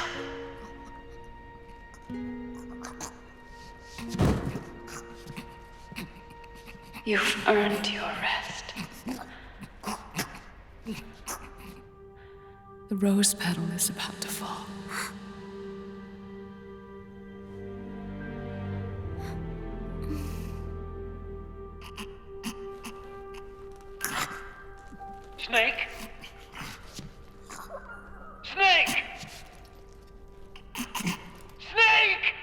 You've earned your rest. The rose petal is about to fall. Snake? Snake! Snake!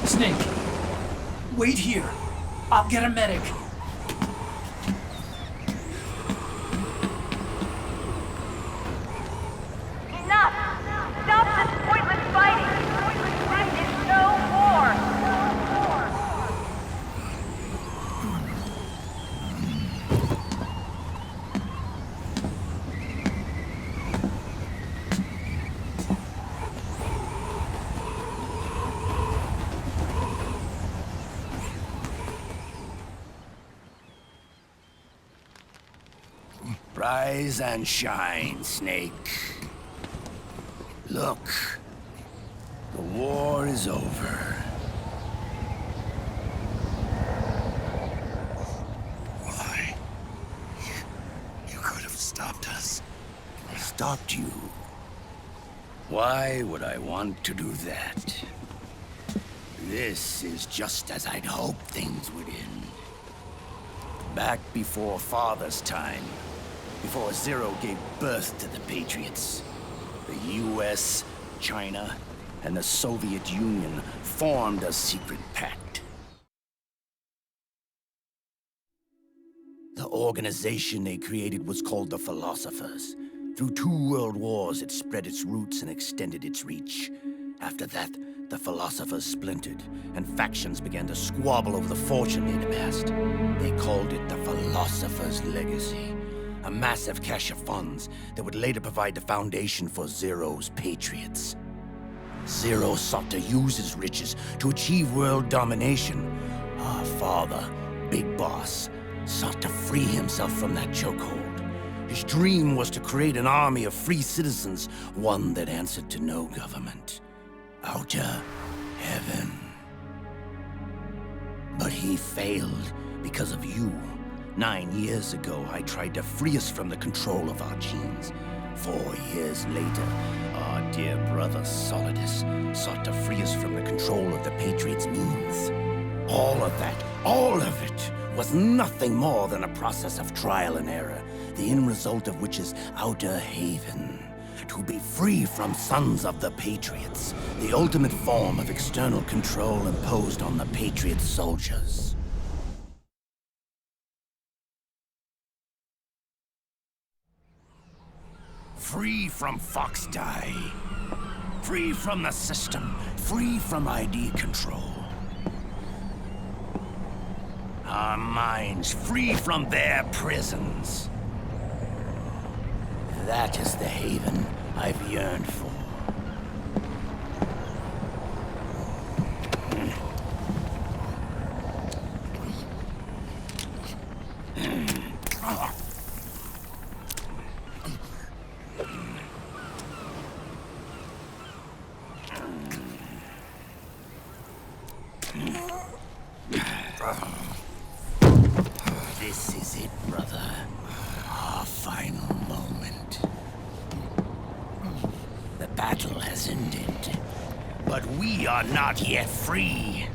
Snake, wait here. I'll get a medic. Enough! Stop this pointless fighting! This is no war! Rise and shine, Snake. Look, the war is over. Why? You could have stopped us. Stopped you? Why would I want to do that? This is just as I'd hoped things would end. Back before Father's time, before Zero gave birth to the Patriots, the US, China, and the Soviet Union formed a secret pact. The organization they created was called the Philosophers. Through 2 world wars, it spread its roots and extended its reach. After that, the Philosophers splintered, and factions began to squabble over the fortune they'd amassed. They called it the Philosopher's Legacy, a massive cache of funds that would later provide the foundation for Zero's Patriots. Zero sought to use his riches to achieve world domination. Our father, Big Boss, sought to free himself from that chokehold. His dream was to create an army of free citizens, one that answered to no government. Outer heaven. But he failed because of you. 9 years ago, I tried to free us from the control of our genes. 4 years later, our dear brother Solidus sought to free us from the control of the Patriots' means. All of it, was nothing more than a process of trial and error, the end result of which is Outer Haven. To be free from Sons of the Patriots, the ultimate form of external control imposed on the Patriot soldiers. Free from Foxdie. Free from the system. Free from ID control. Our minds free from their prisons. That is the haven I've yearned for. This is it, brother. Our final moment. The battle has ended, but we are not yet free.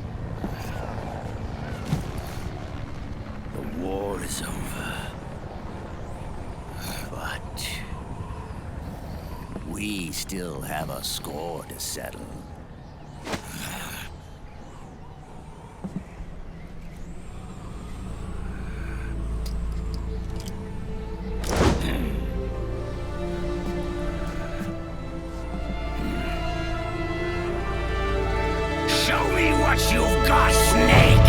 The war is over, but we still have a score to settle. Show me what you've got, Snake!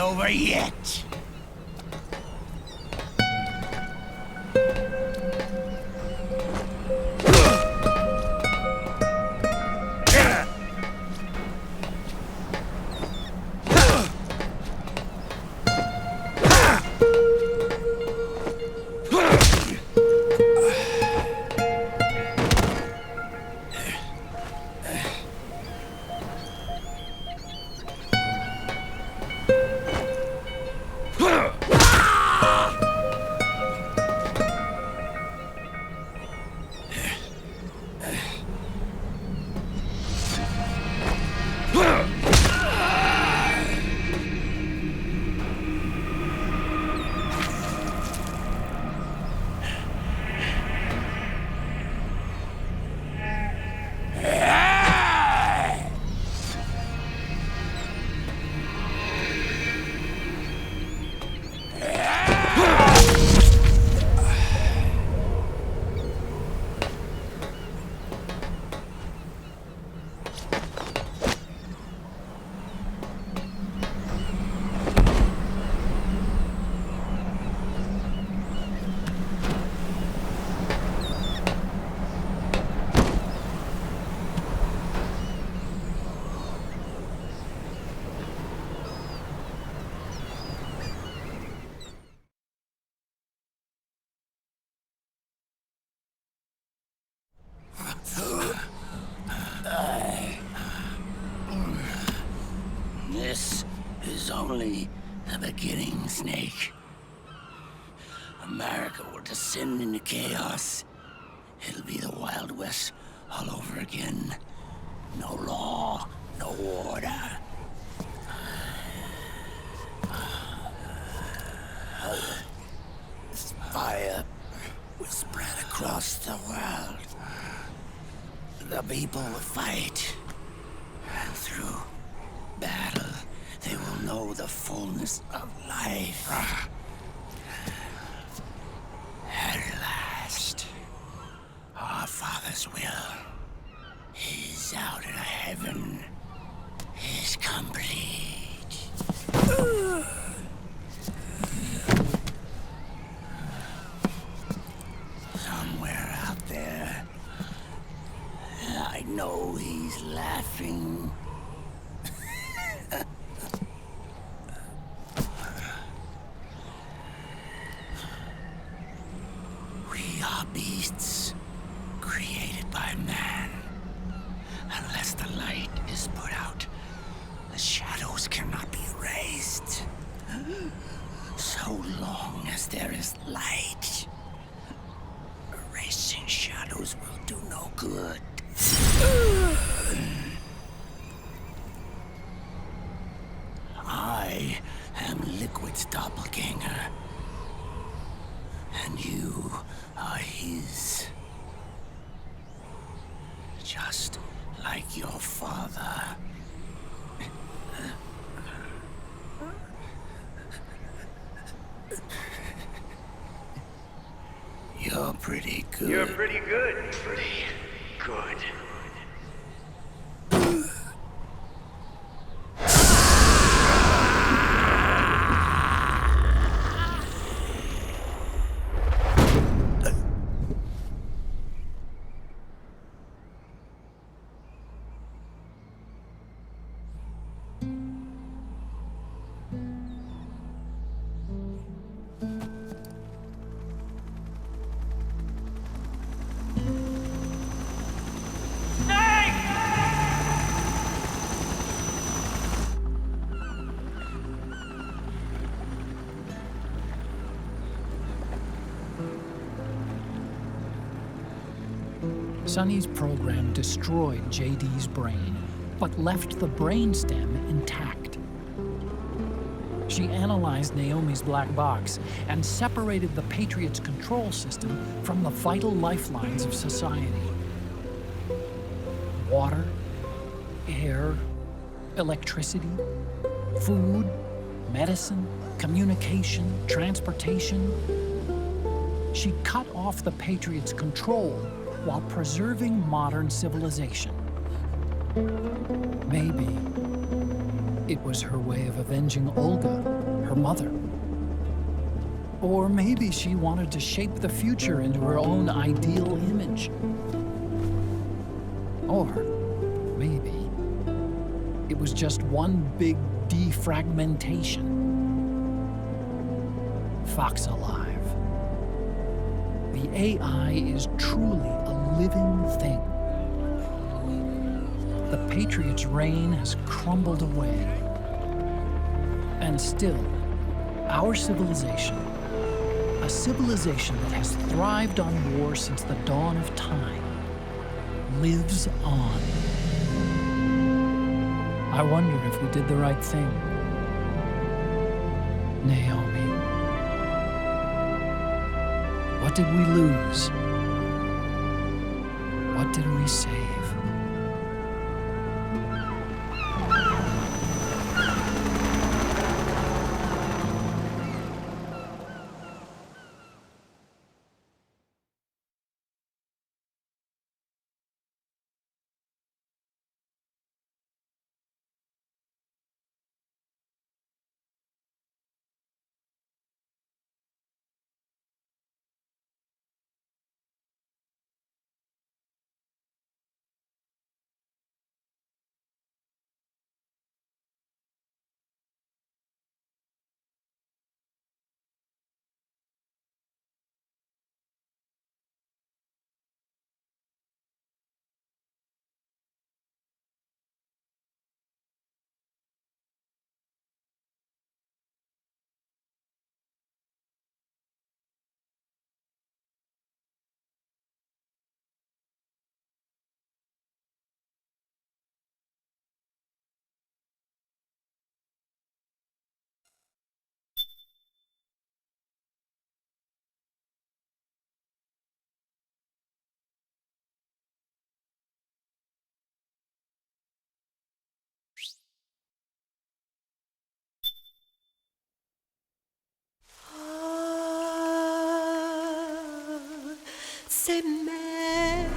over yet. This is only the beginning, Snake. America will descend into chaos. It'll be the Wild West all over again. No law, no order. This fire will spread across the world. The people will fight. And through battle, they will know the fullness of life. At last, our Father's will is out in heaven, is complete. Somewhere out there, I know he's laughing. We are beasts created by man. Unless the light is put out, the shadows cannot be erased. So long as there is light, erasing shadows will do no good. I am Liquid's doppelganger, and you are his. Just like your father. You're pretty good. You're pretty good. Pretty good. Sonny's program destroyed JD's brain, but left the brainstem intact. She analyzed Naomi's black box and separated the Patriot's control system from the vital lifelines of society. Water, air, electricity, food, medicine, communication, transportation. She cut off the Patriot's control while preserving modern civilization. Maybe It was her way of avenging Olga, her mother. Or maybe she wanted to shape the future into her own ideal image. Or maybe it was just one big defragmentation. Fox Alive. The AI is truly a living thing. The Patriots' reign has crumbled away. And still, our civilization, a civilization that has thrived on war since the dawn of time, lives on. I wonder if we did the right thing. Naomi. What did we lose? What did we save? C'est mère.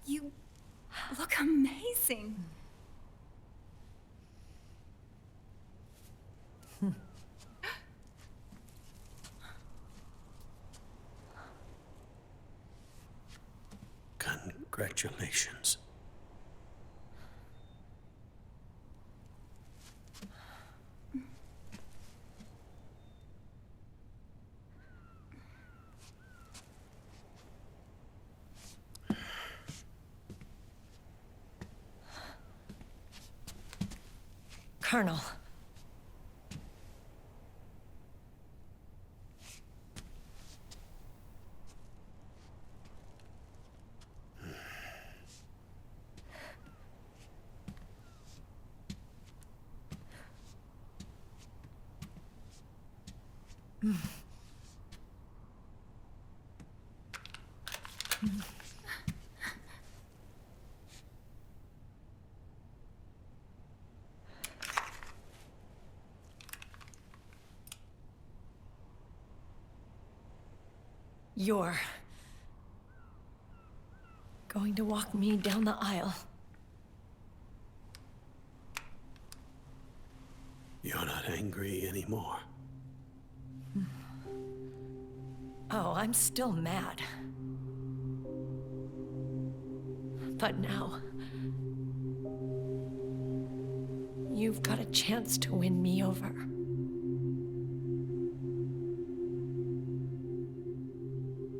You look amazing. Congratulations. Colonel. You're going to walk me down the aisle. You're not angry anymore. Oh, I'm still mad. But now, you've got a chance to win me over.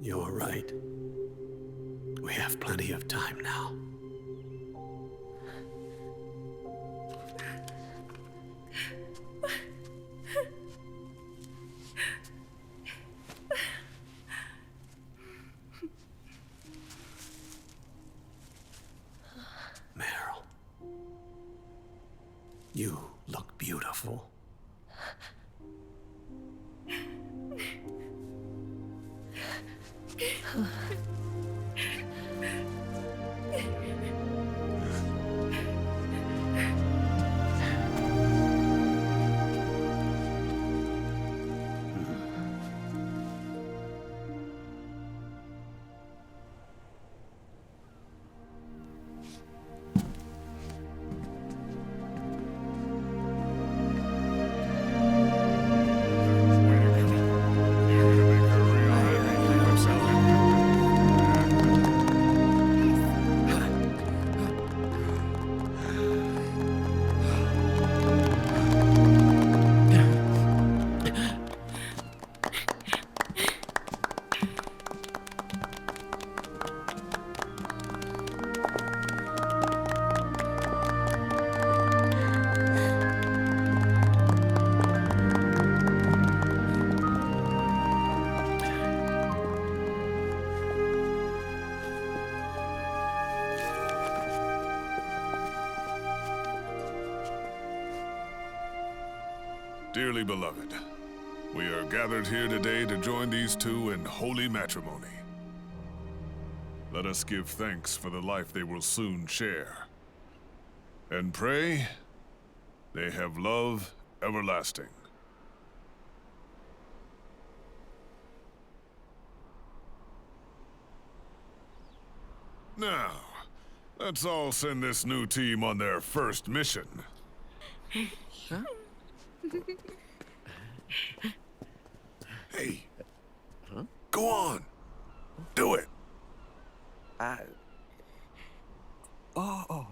You're right. We have plenty of time now. Meryl, you look beautiful. Dearly beloved, we are gathered here today to join these two in holy matrimony. Let us give thanks for the life they will soon share, and pray they have love everlasting. Now, let's all send this new team on their first mission. Huh? Hey. Go on. Do it. Oh.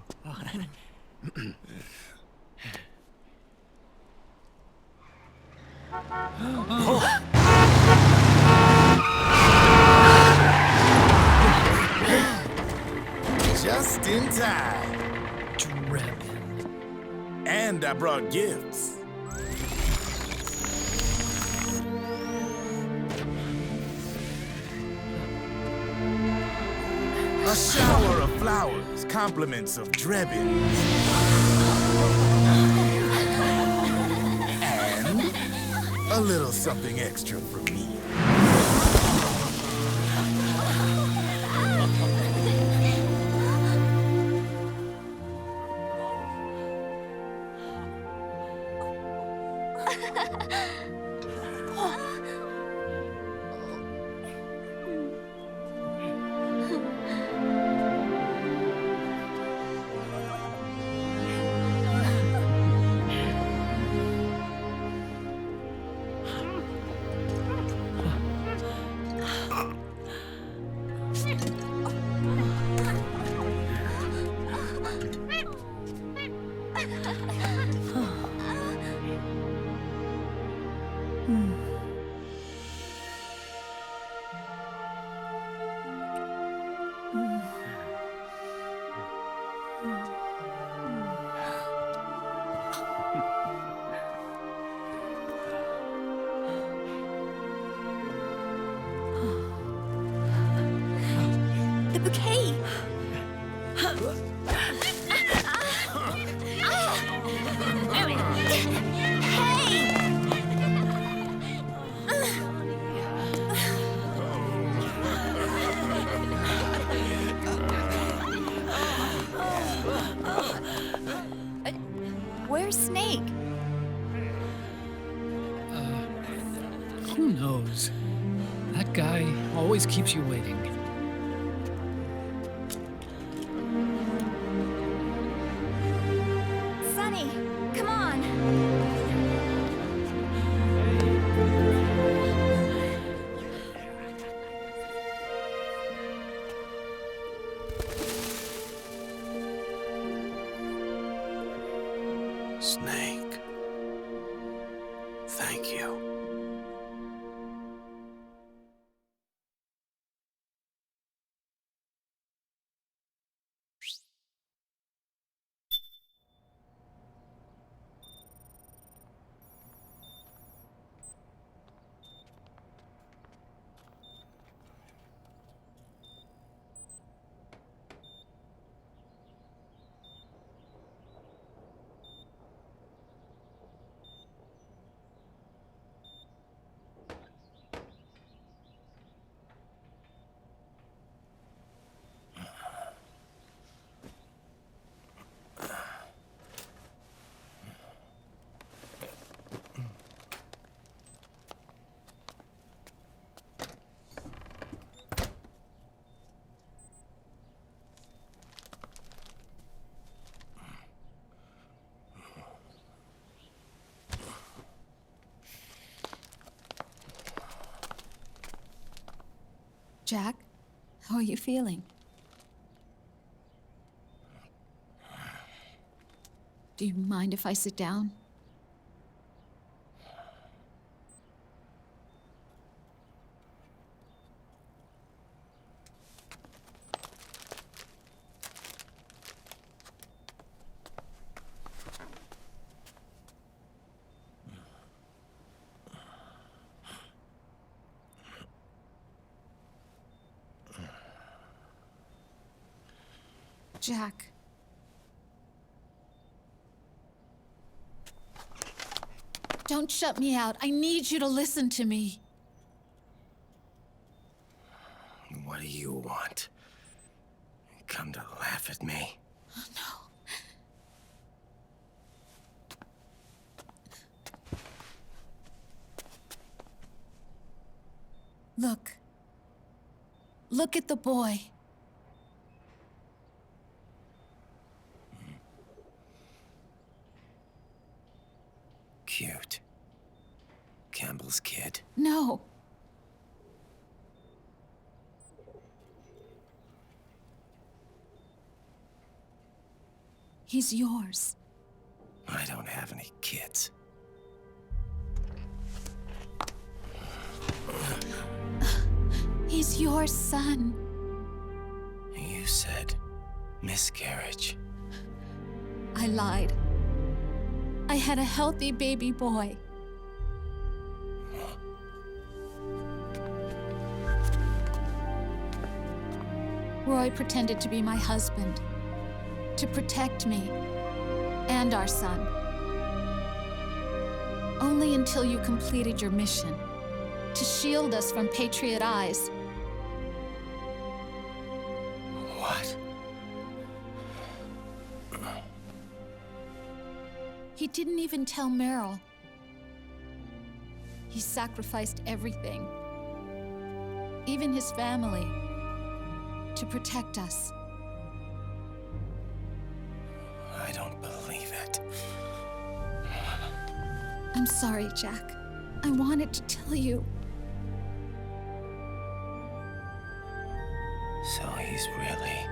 Just in time. Drebin. And I brought gifts. A shower of flowers, compliments of Drebin. And a little something extra from me. The bouquet! Where's Snake? Who knows? That guy always keeps you waiting. Sunny, come on! Snake. Thank you. Jack, how are you feeling? Do you mind if I sit down? Jack. Don't shut me out. I need you to listen to me. What do you want? Come to laugh at me? Oh, no. Look. Look at the boy. Cute. Campbell's kid. No. He's yours. I don't have any kids. He's your son. You said miscarriage. I lied. I had a healthy baby boy. Roy pretended to be my husband, to protect me and our son. Only until you completed your mission, to shield us from Patriot eyes. What? He didn't even tell Meryl. He sacrificed everything, even his family, to protect us. I don't believe it. I'm sorry, Jack. I wanted to tell you. So he's really...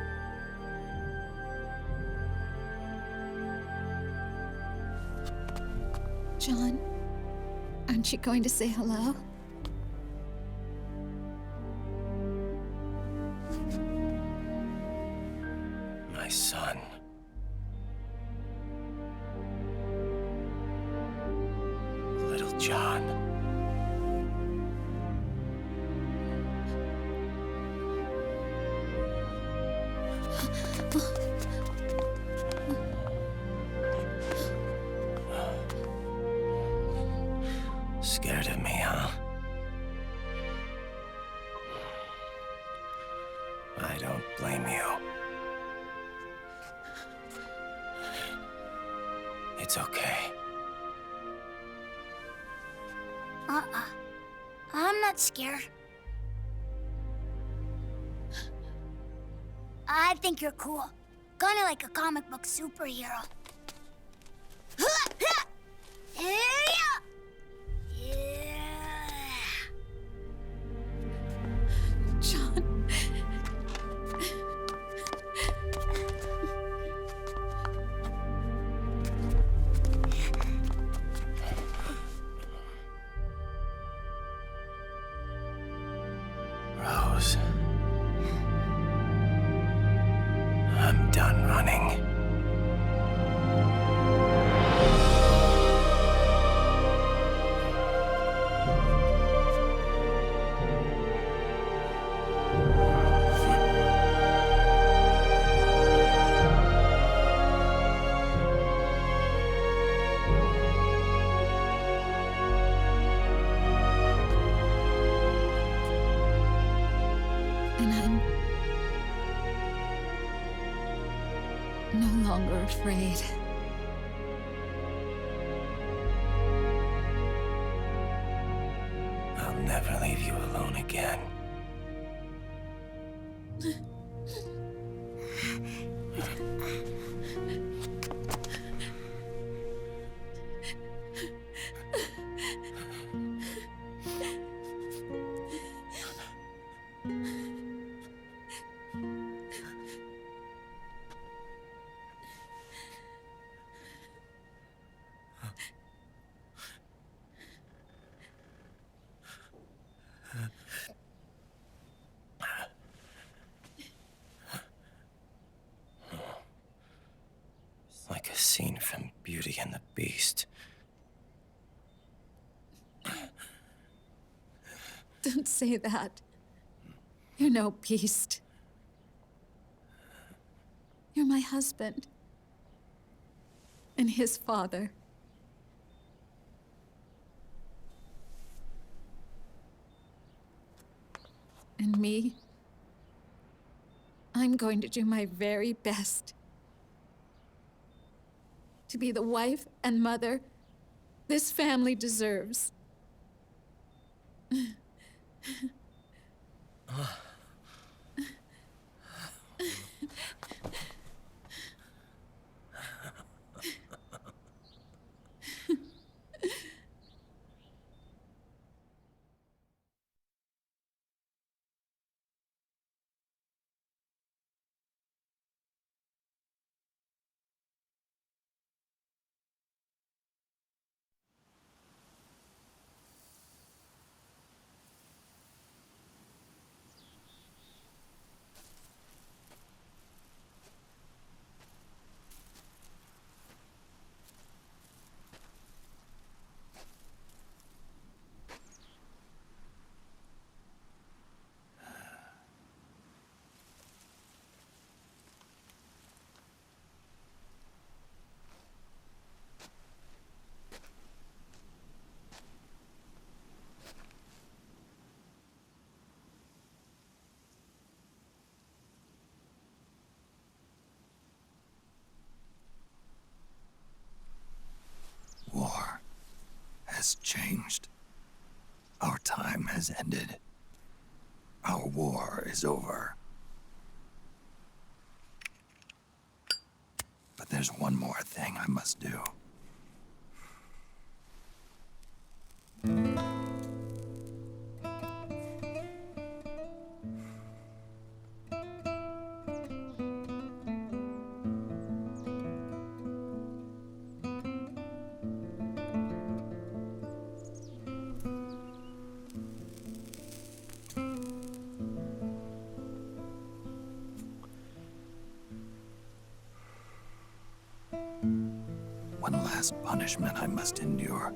John, aren't you going to say hello? My son. Little John. Scared of me, huh? I don't blame you. It's okay. I'm not scared. I think you're cool. Kinda like a comic book superhero. John. Rose. I'm done running. And I'm no longer afraid. I'll never leave you alone again. Like a scene from Beauty and the Beast. Don't say that. You're no beast. You're my husband. And his father. And me? I'm going to do my very best to be the wife and mother this family deserves. War has changed. Our time has ended. Our war is over. But there's one more thing I must do. One last punishment I must endure.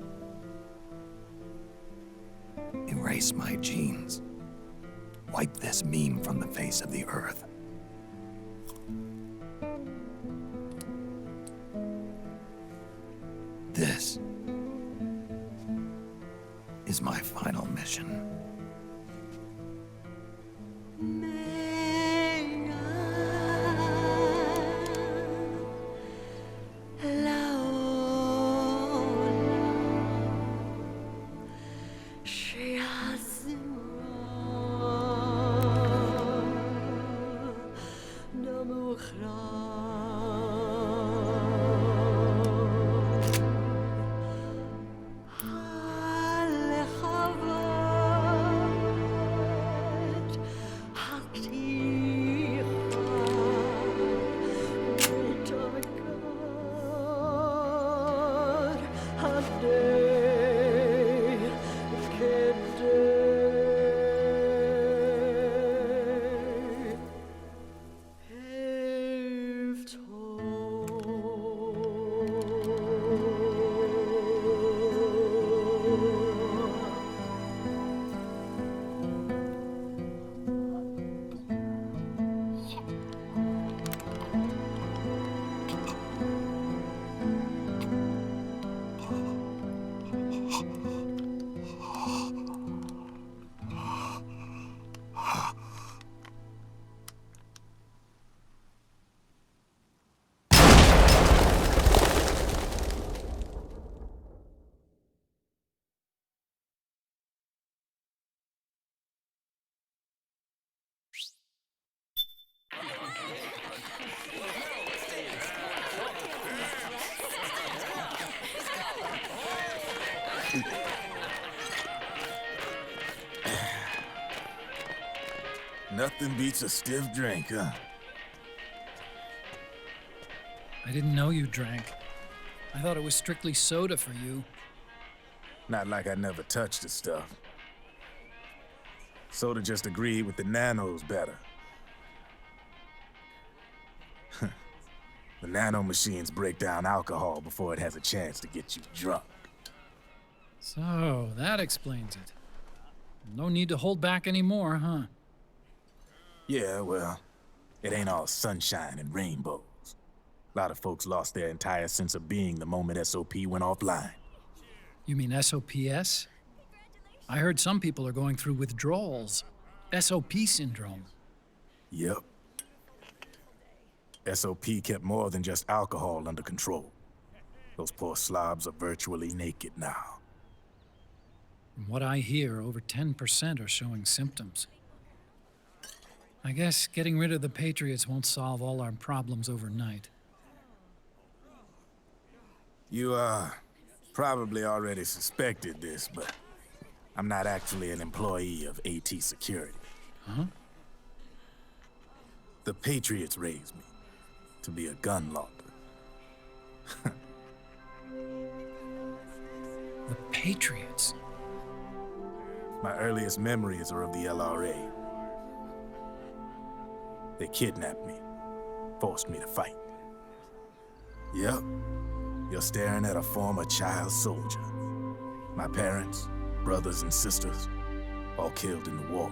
Erase my genes. Wipe this meme from the face of the earth. This is my final mission. Nothing beats a stiff drink, huh? I didn't know you drank. I thought it was strictly soda for you. Not like I never touched the stuff. Soda just agreed with the nanos better. The nano machines break down alcohol before it has a chance to get you drunk. So, that explains it. No need to hold back anymore, huh? Yeah, well, it ain't all sunshine and rainbows. A lot of folks lost their entire sense of being the moment SOP went offline. You mean SOPS? I heard some people are going through withdrawals. SOP syndrome. Yep. SOP kept more than just alcohol under control. Those poor slobs are virtually naked now. From what I hear, over 10% are showing symptoms. I guess getting rid of the Patriots won't solve all our problems overnight. You, probably already suspected this, but I'm not actually an employee of AT Security. Huh? The Patriots raised me to be a gun launder. The Patriots? My earliest memories are of the LRA. They kidnapped me, forced me to fight. Yep, you're staring at a former child soldier. My parents, brothers and sisters, all killed in the war.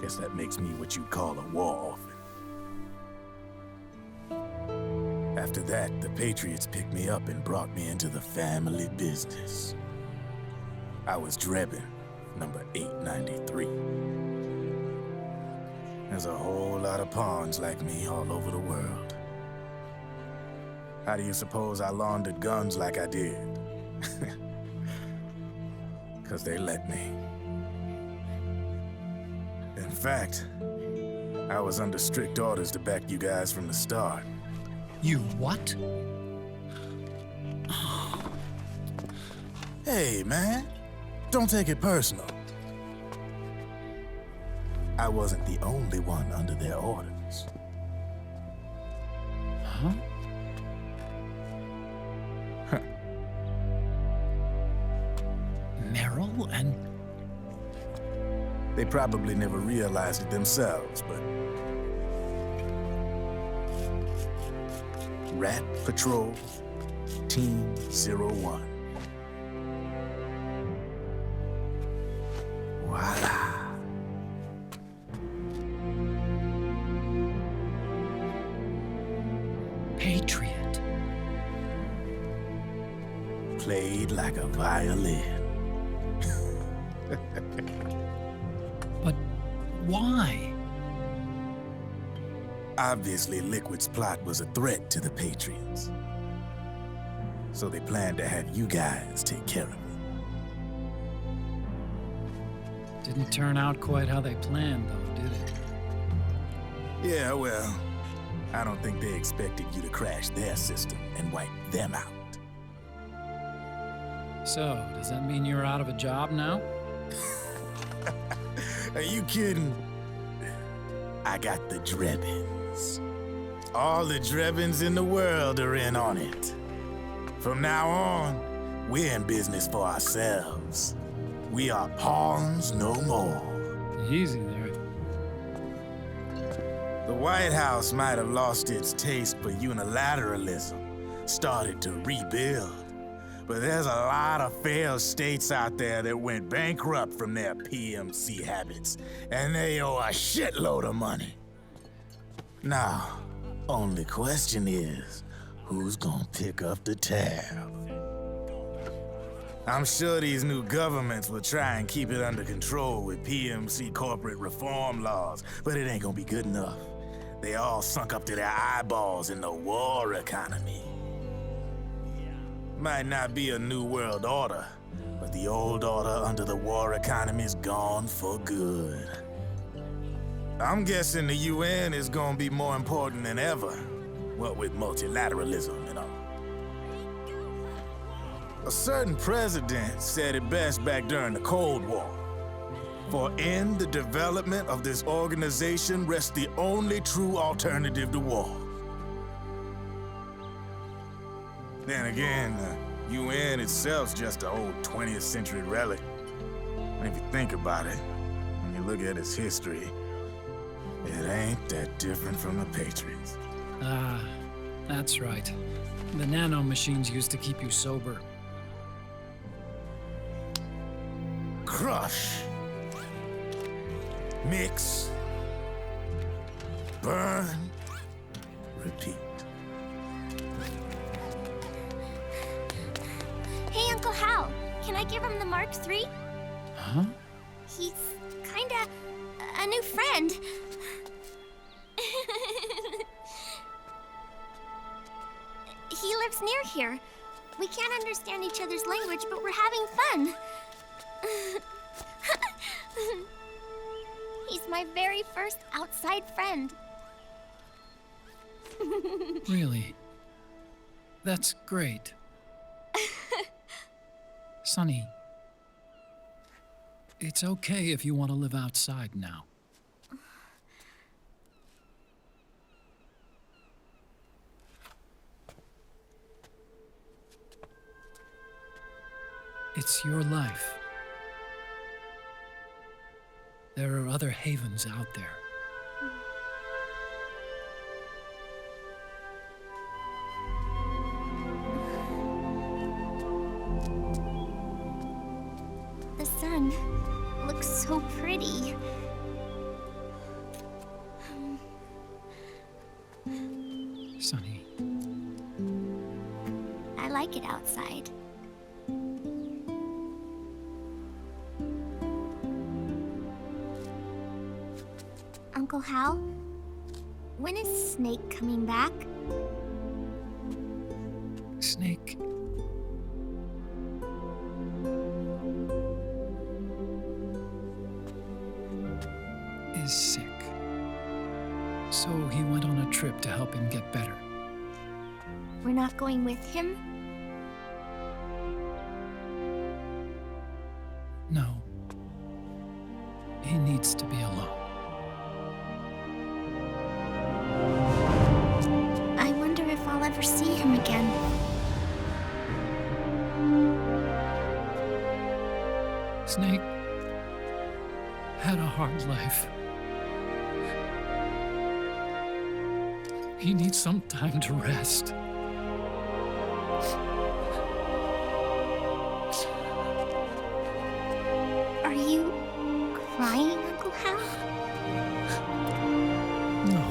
Guess that makes me what you'd call a war orphan. After that, the Patriots picked me up and brought me into the family business. I was Drebin, number 893. There's a whole lot of pawns like me all over the world. How do you suppose I laundered guns like I did? 'Cause they let me. In fact, I was under strict orders to back you guys from the start. You what? Hey, man. Don't take it personal. I wasn't the only one under their orders. Huh? Meryl and... They probably never realized it themselves, but... Rat Patrol, Team 01. Voila. Patriot. Played like a violin. But why? Obviously, Liquid's plot was a threat to the Patriots. So they planned to have you guys take care of it. Didn't turn out quite how they planned, though, did it? Yeah, well, I don't think they expected you to crash their system and wipe them out. So, does that mean you're out of a job now? Are you kidding? I got the Drebins. All the Drebins in the world are in on it. From now on, we're in business for ourselves. We are pawns no more. Easy there. The White House might have lost its taste for unilateralism, started to rebuild. But there's a lot of failed states out there that went bankrupt from their PMC habits, and they owe a shitload of money. Now, only question is, who's gonna pick up the tab? I'm sure these new governments will try and keep it under control with PMC corporate reform laws, but it ain't gonna be good enough. They all sunk up to their eyeballs in the war economy. Might not be a new world order, but the old order under the war economy's gone for good. I'm guessing the UN is gonna be more important than ever, what with multilateralism and all. A certain president said it best back during the Cold War. For in the development of this organization rests the only true alternative to war. Then again, the UN itself's just an old 20th century relic. And if you think about it, when you look at its history, it ain't that different from the Patriots. Ah, that's right. The nano machines used to keep you sober. Crush. Mix. Burn. Repeat. Hey, Uncle Hal, can I give him the Mark III? Huh? He's kinda friend. He lives near here. We can't understand each other's language, but we're having fun. He's my very first outside friend. Really? That's great. Sonny, it's okay if you want to live outside now. It's your life. There are other havens out there. The sun looks so pretty. Sonny. I like it outside. Uncle Hal, when is Snake coming back? Snake. Is sick. So he went on a trip to help him get better. We're not going with him? No. He needs to be alone. I wonder if I'll ever see him again. Snake had a hard life. He needs some time to rest. Are you crying, Uncle Hal? No.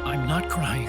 I'm not crying.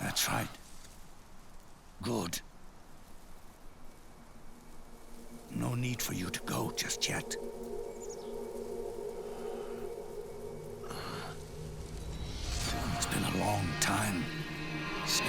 That's right. Good. No need for you to go just yet. It's been a long time, Snake.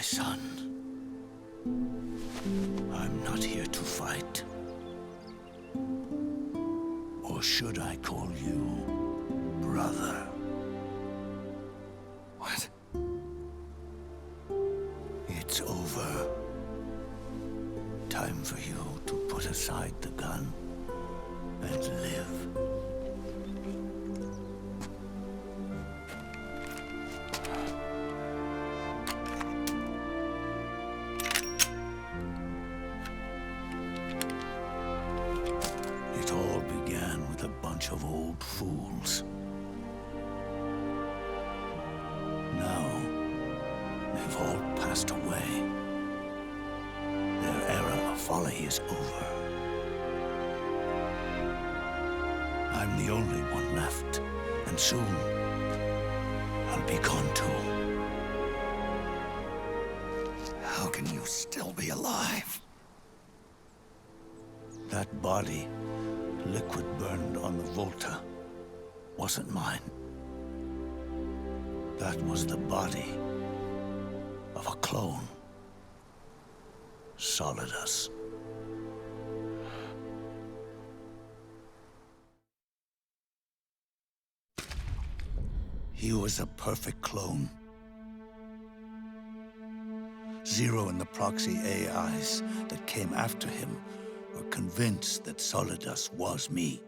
son. I'm not here to fight. Or should I call you brother? What? It's over. Time for you to put aside the gun and live. It all began with a bunch of old fools. Now, they've all passed away. Their era of folly is over. I'm the only one left, and soon I'll be gone too. How can you still be alive? That body, liquid burned on the Volta, wasn't mine. That was the body of a clone. Solidus. He was a perfect clone. Zero and the proxy AIs that came after him were convinced that Solidus was me.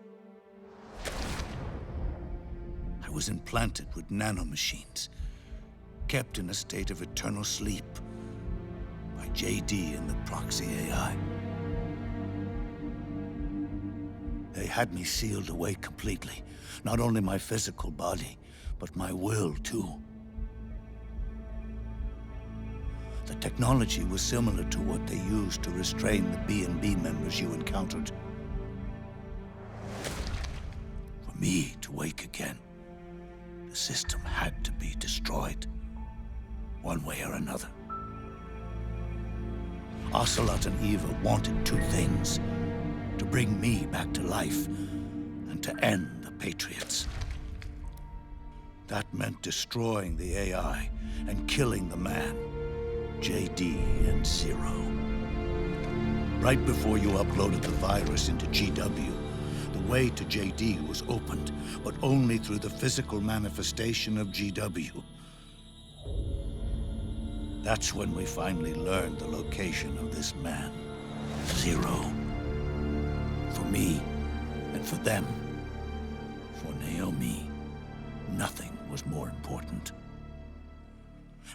I was implanted with nanomachines, kept in a state of eternal sleep by JD and the proxy AI. They had me sealed away completely, not only my physical body, but my will too. The technology was similar to what they used to restrain the B&B members you encountered. For me to wake again, the system had to be destroyed, one way or another. Ocelot and Eva wanted two things: to bring me back to life, and to end the Patriots. That meant destroying the AI and killing the man, JD and Zero. Right before you uploaded the virus into GW, the way to JD was opened, but only through the physical manifestation of GW. That's when we finally learned the location of this man, Zero. For me, and for them, for Naomi, nothing was more important.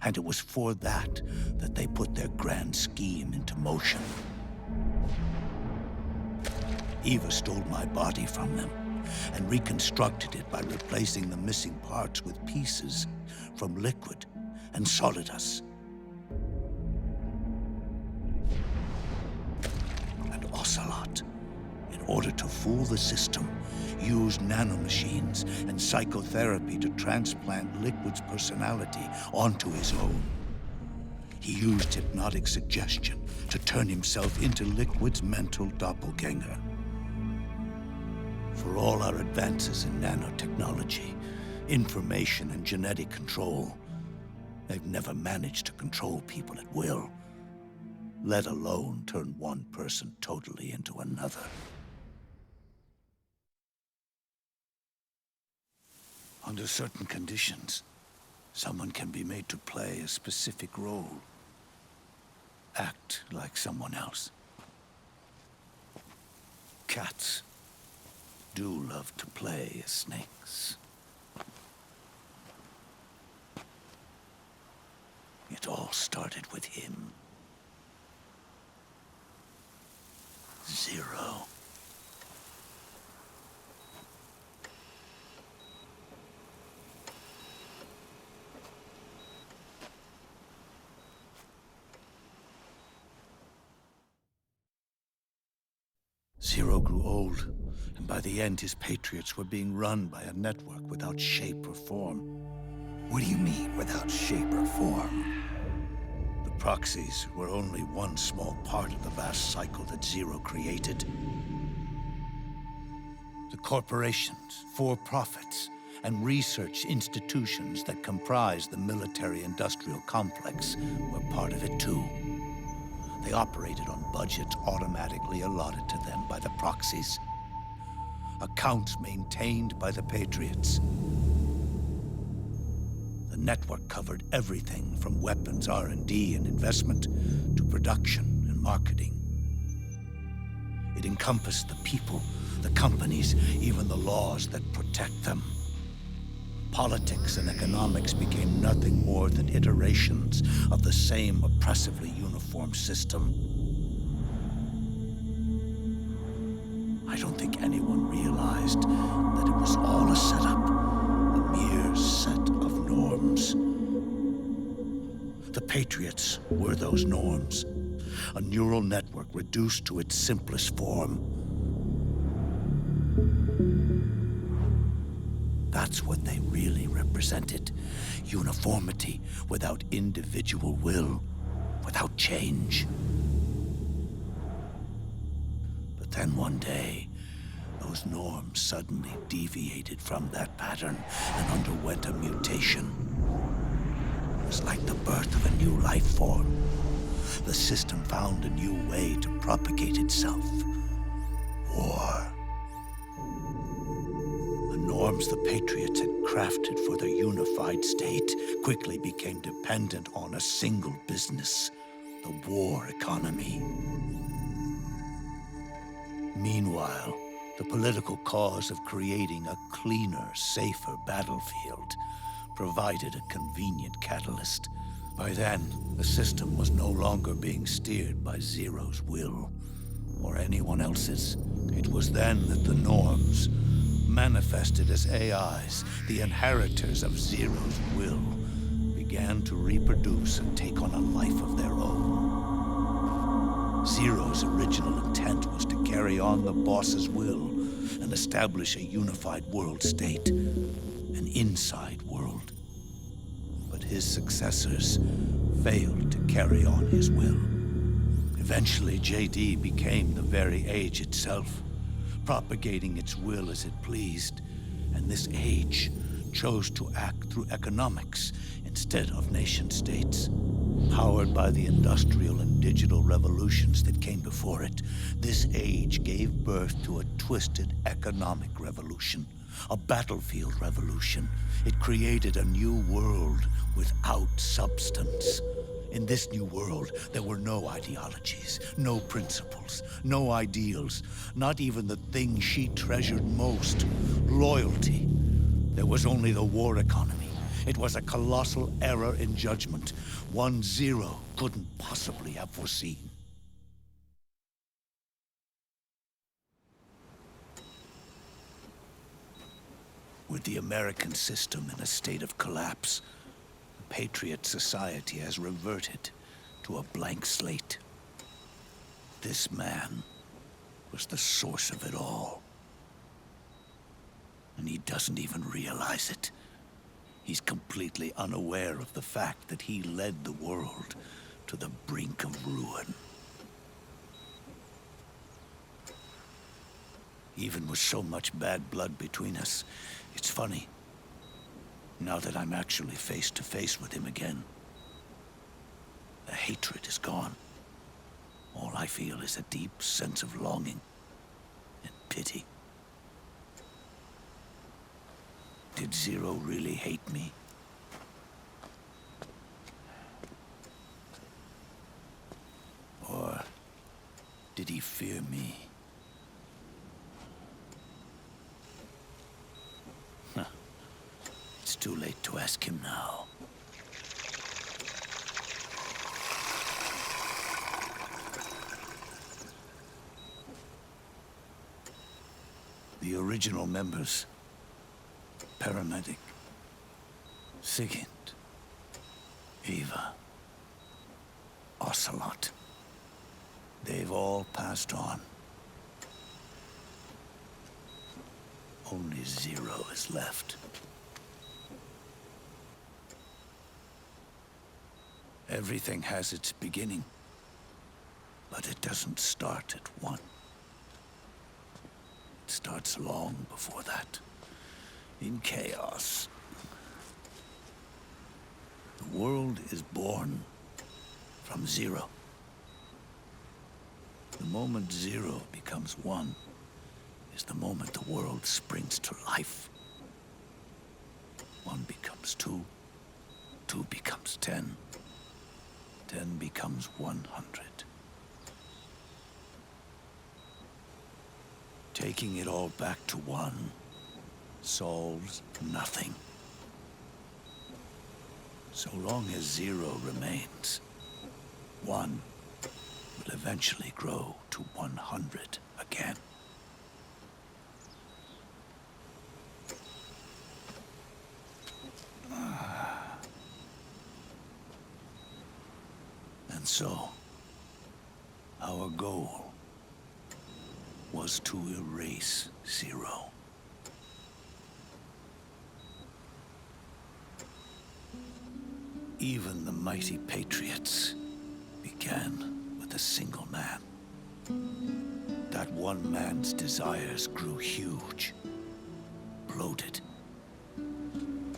And it was for that they put their grand scheme into motion. Eva stole my body from them and reconstructed it by replacing the missing parts with pieces from Liquid and Solidus. And Ocelot, in order to fool the system, used nanomachines and psychotherapy to transplant Liquid's personality onto his own. He used hypnotic suggestion to turn himself into Liquid's mental doppelganger. For all our advances in nanotechnology, information and genetic control, they've never managed to control people at will, let alone turn one person totally into another. Under certain conditions, someone can be made to play a specific role. Act like someone else. Cats do love to play as snakes. It all started with him. Zero. Zero grew old, and by the end his Patriots were being run by a network without shape or form. What do you mean, without shape or form? The proxies were only one small part of the vast cycle that Zero created. The corporations, for-profits, and research institutions that comprise the military-industrial complex were part of it too. They operated on budgets automatically allotted to them by the proxies. Accounts maintained by the Patriots. The network covered everything from weapons R&D and investment to production and marketing. It encompassed the people, the companies, even the laws that protect them. Politics and economics became nothing more than iterations of the same oppressively uniform system. I don't think anyone realized that it was all a setup, a mere set of norms. The Patriots were those norms, a neural network reduced to its simplest form. That's what they really represented. Uniformity without individual will, without change. But then one day, those norms suddenly deviated from that pattern and underwent a mutation. It was like the birth of a new life form. The system found a new way to propagate itself. War. The norms the Patriots had crafted for their unified state quickly became dependent on a single business, the war economy. Meanwhile, the political cause of creating a cleaner, safer battlefield provided a convenient catalyst. By then, the system was no longer being steered by Zero's will, or anyone else's. It was then that the norms, manifested as AIs, the inheritors of Zero's will, began to reproduce and take on a life of their own. Zero's original intent was to carry on the boss's will and establish a unified world state, an inside world. But his successors failed to carry on his will. Eventually, JD became the very age itself, propagating its will as it pleased, and this age chose to act through economics instead of nation-states. Powered by the industrial and digital revolutions that came before it, this age gave birth to a twisted economic revolution, a battlefield revolution. It created a new world without substance. In this new world, there were no ideologies, no principles, no ideals, not even the thing she treasured most, loyalty. There was only the war economy. It was a colossal error in judgment, one Zero couldn't possibly have foreseen. With the American system in a state of collapse, the Patriot Society has reverted to a blank slate. This man was the source of it all. And he doesn't even realize it. He's completely unaware of the fact that he led the world to the brink of ruin. Even with so much bad blood between us, it's funny. Now that I'm actually face to face with him again, the hatred is gone. All I feel is a deep sense of longing and pity. Did Zero really hate me? Or did he fear me? Huh. It's too late to ask him now. The original members, Paramedic, Sigint, Eva, Ocelot. They've all passed on. Only Zero is left. Everything has its beginning, but it doesn't start at one. It starts long before that. in chaos. The world is born from zero. The moment zero becomes one is the moment the world springs to life. One becomes two, two becomes 10, 10 becomes 100. Taking it all back to one solves nothing. So long as zero remains, one will eventually grow to 100 again. And so, our goal was to erase zero. Even the mighty Patriots began with a single man. That one man's desires grew huge, bloated,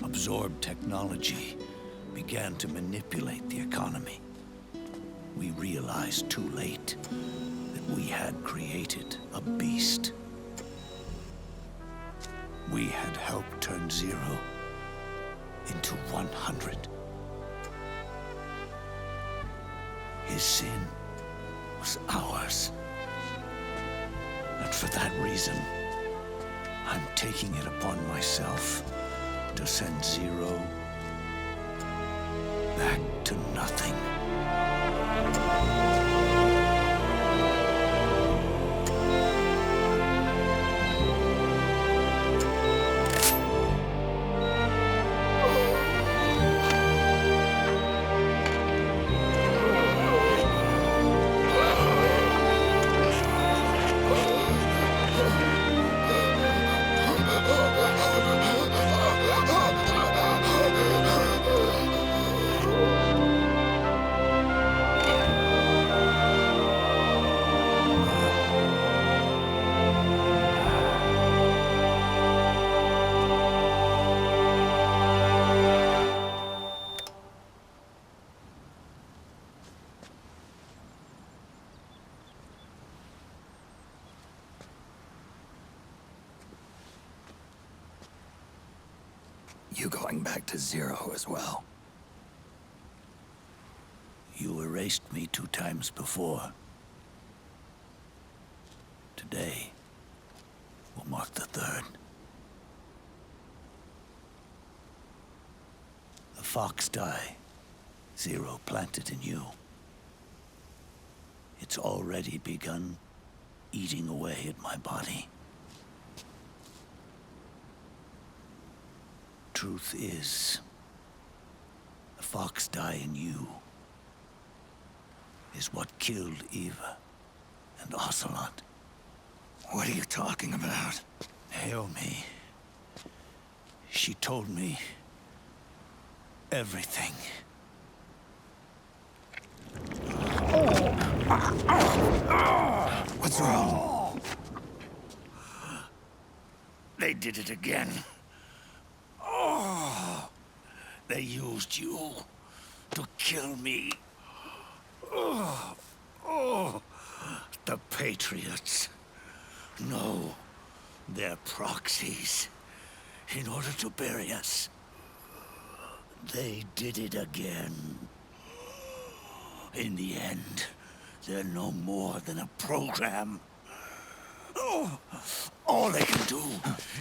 absorbed technology, began to manipulate the economy. We realized too late that we had created a beast. We had helped turn zero into 100. His sin was ours. And for that reason, I'm taking it upon myself to send zero back to nothing. You going back to zero as well? You erased me 2 times before. Today will mark the 3rd. The fox die Zero planted in you. It's already begun eating away at my body. Truth is, the fox die in you is what killed Eva and Ocelot. What are you talking about? Naomi. She told me everything. What's wrong? They did it again. They used you to kill me. The Patriots. No, they're proxies. In order to bury us. They did it again. In the end, they're no more than a program. All they can do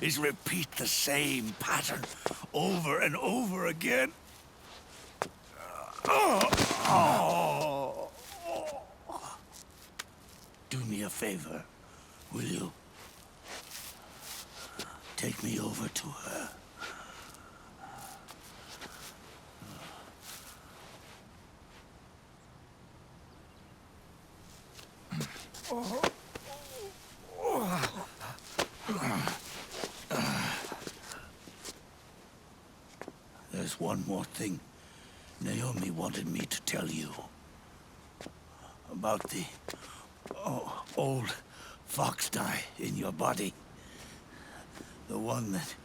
is repeat the same pattern over and over again. Do me a favor, will you? Take me over to her. There's one more thing Naomi wanted me to tell you. About the old fox die in your body. The one that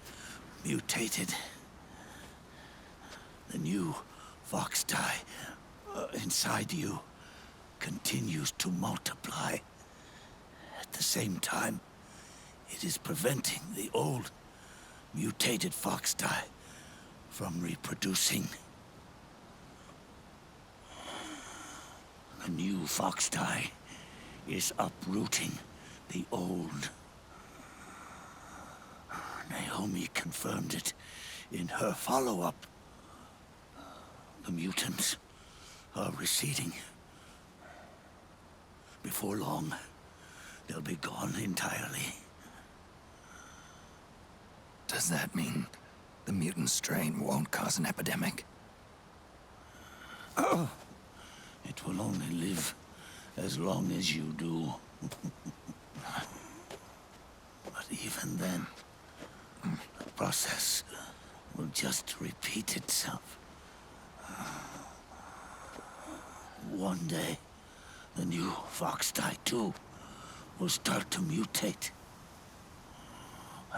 mutated. The new fox dye inside you continues to multiply. At the same time, it is preventing the old mutated fox dye from reproducing. The new fox dye is uprooting the old. Naomi confirmed it in her follow-up. The mutants are receding. Before long, they'll be gone entirely. Does that mean the mutant strain won't cause an epidemic? Oh, it will only live as long as you do. But even then, the process will just repeat itself. One day, the new fox dye too will start to mutate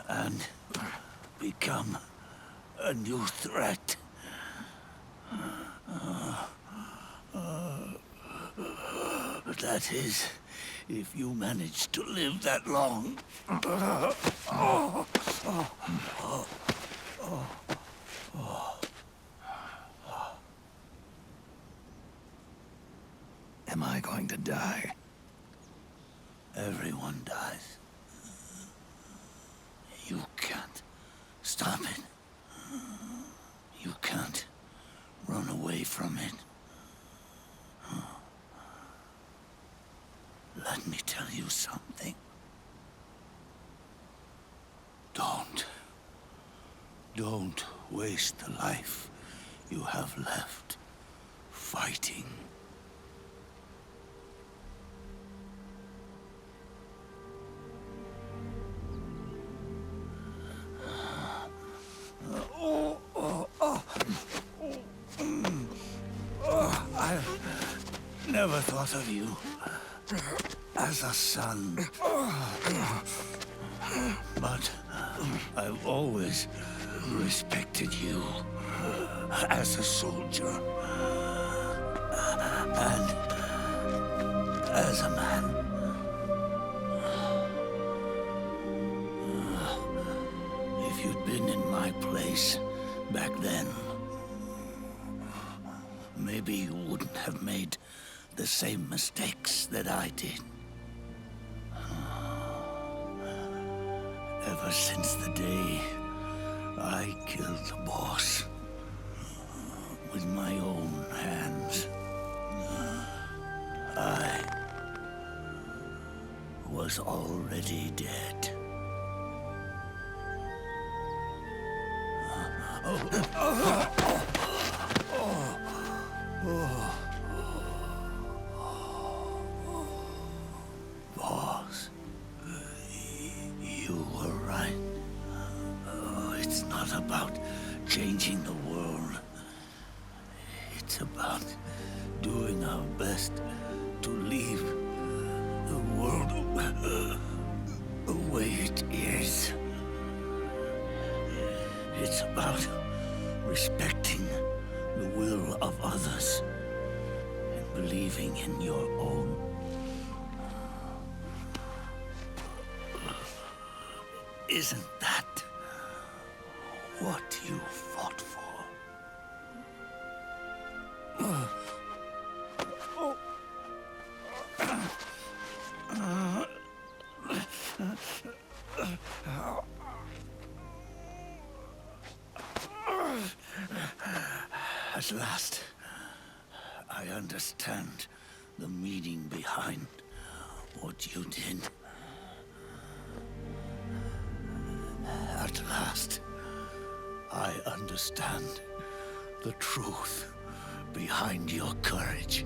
and become a new threat. That is, if you manage to live that long. Am I going to die? Everyone dies. You can't stop it. You can't run away from it. Let me tell you something. Don't waste the life you have left fighting. I never thought of you as a son. But I've always respected you as a soldier and as a man. If you'd been in my place back then, maybe you wouldn't have made the same mistakes that I did. Ever since the day I killed the boss with my own hands, I was already dead. Boss, you were right. It's not about changing the world. It's about doing our best to leave the world the way it is. It's about respecting the will of others and believing in your own. Isn't that what you fought for? At last, I understand the meaning behind what you did. At last, I understand the truth behind your courage.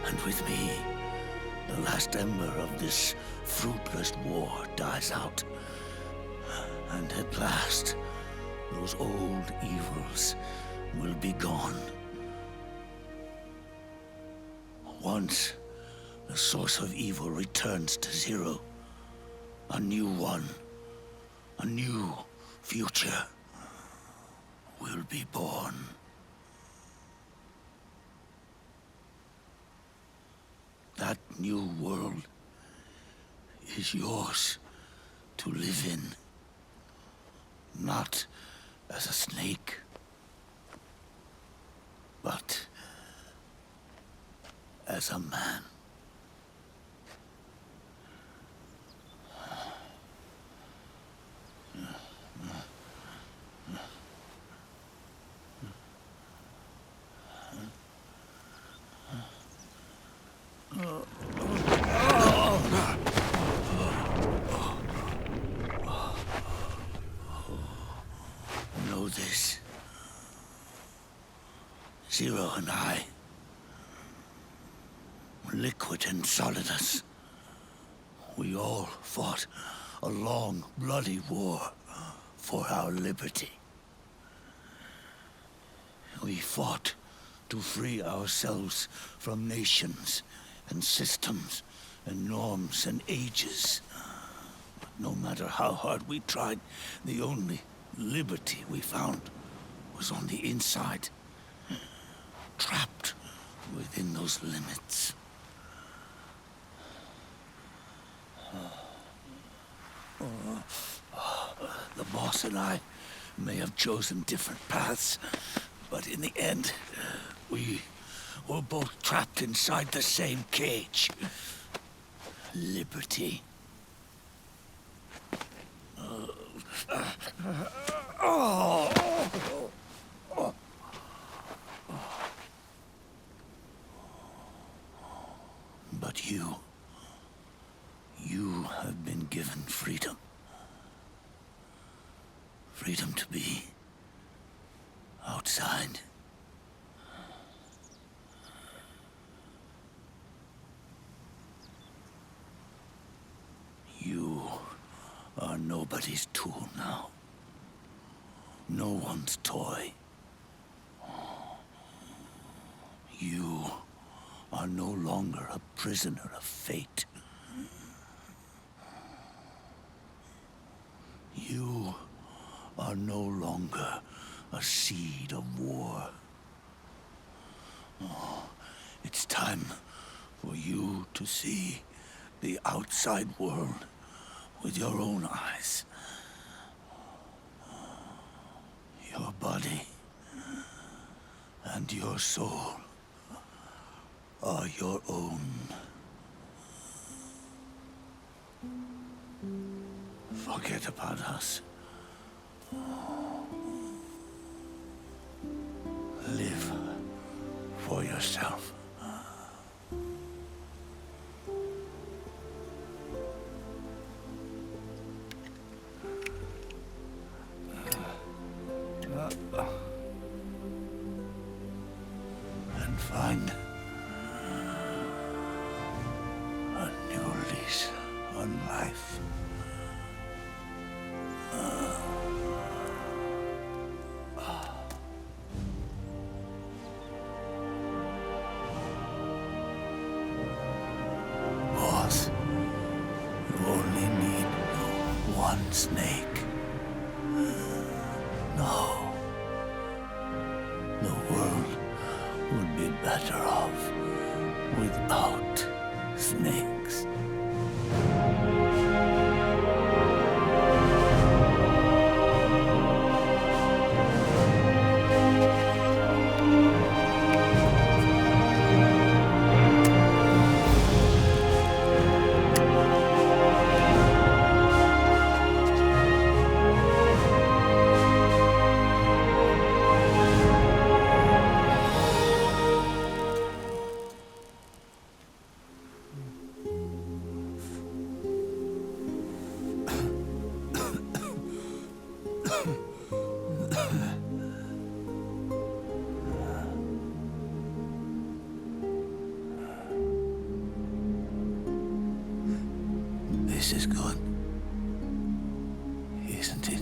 And with me, the last ember of this fruitless war dies out. And at last, those old evils will be gone. Once the source of evil returns to zero, a new one, a new future will be born. That new world is yours to live in, not as a snake, but as a man. Know this. Zero and I, Liquid and Solidus, we all fought a long, bloody war for our liberty. We fought to free ourselves from nations and systems and norms and ages. But no matter how hard we tried, the only liberty we found was on the inside, trapped within those limits. The boss and I may have chosen different paths, but in the end, we were both trapped inside the same cage. Liberty. But you have been given freedom. Freedom to be outside. You are nobody's tool now. No one's toy. You are no longer a prisoner of fate. You are no longer a seed of war. It's time for you to see the outside world with your own eyes. Your body and your soul are your own. Forget about us. Live for yourself. And find a new lease on life. Boss, you only need one snake. No. The world would be better off without snakes. This is good. Isn't it?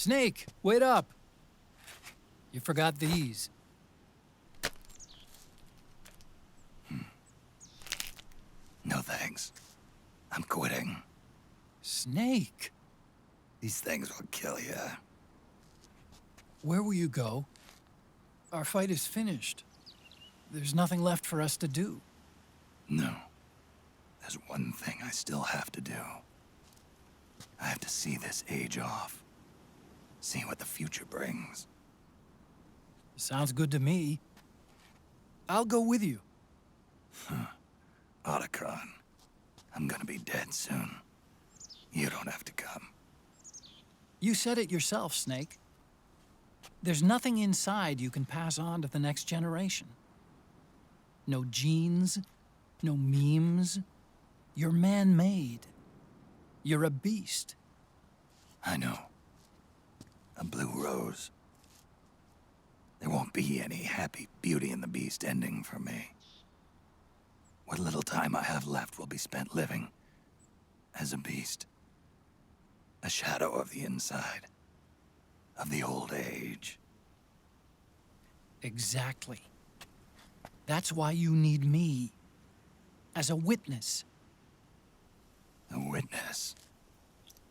Snake, wait up! You forgot these. No thanks. I'm quitting. Snake! These things will kill you. Where will you go? Our fight is finished. There's nothing left for us to do. No. There's one thing I still have to do. I have to see this age off. See what the future brings. Sounds good to me. I'll go with you. Otacon, I'm gonna be dead soon. You don't have to come. You said it yourself, Snake. There's nothing inside you can pass on to the next generation. No genes, no memes. You're man-made. You're a beast. I know. A blue rose. There won't be any happy Beauty and the Beast ending for me. What little time I have left will be spent living as a beast. A shadow of the inside. Of the old age. Exactly. That's why you need me. As a witness. A witness?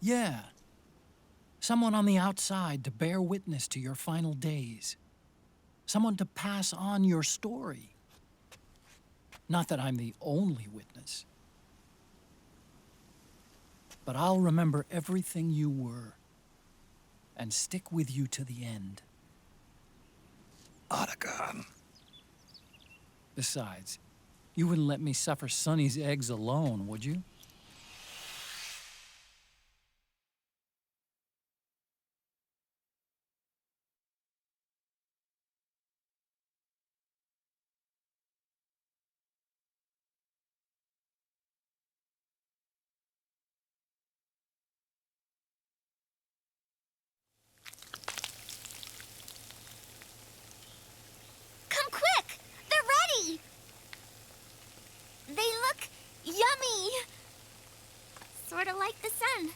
Yeah. Someone on the outside to bear witness to your final days. Someone to pass on your story. Not that I'm the only witness. But I'll remember everything you were. And stick with you to the end. Otacon. Besides, you wouldn't let me suffer Sonny's eggs alone, would you? Come quick! They're ready! They look yummy! Sorta like the sun.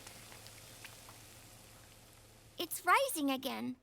It's rising again.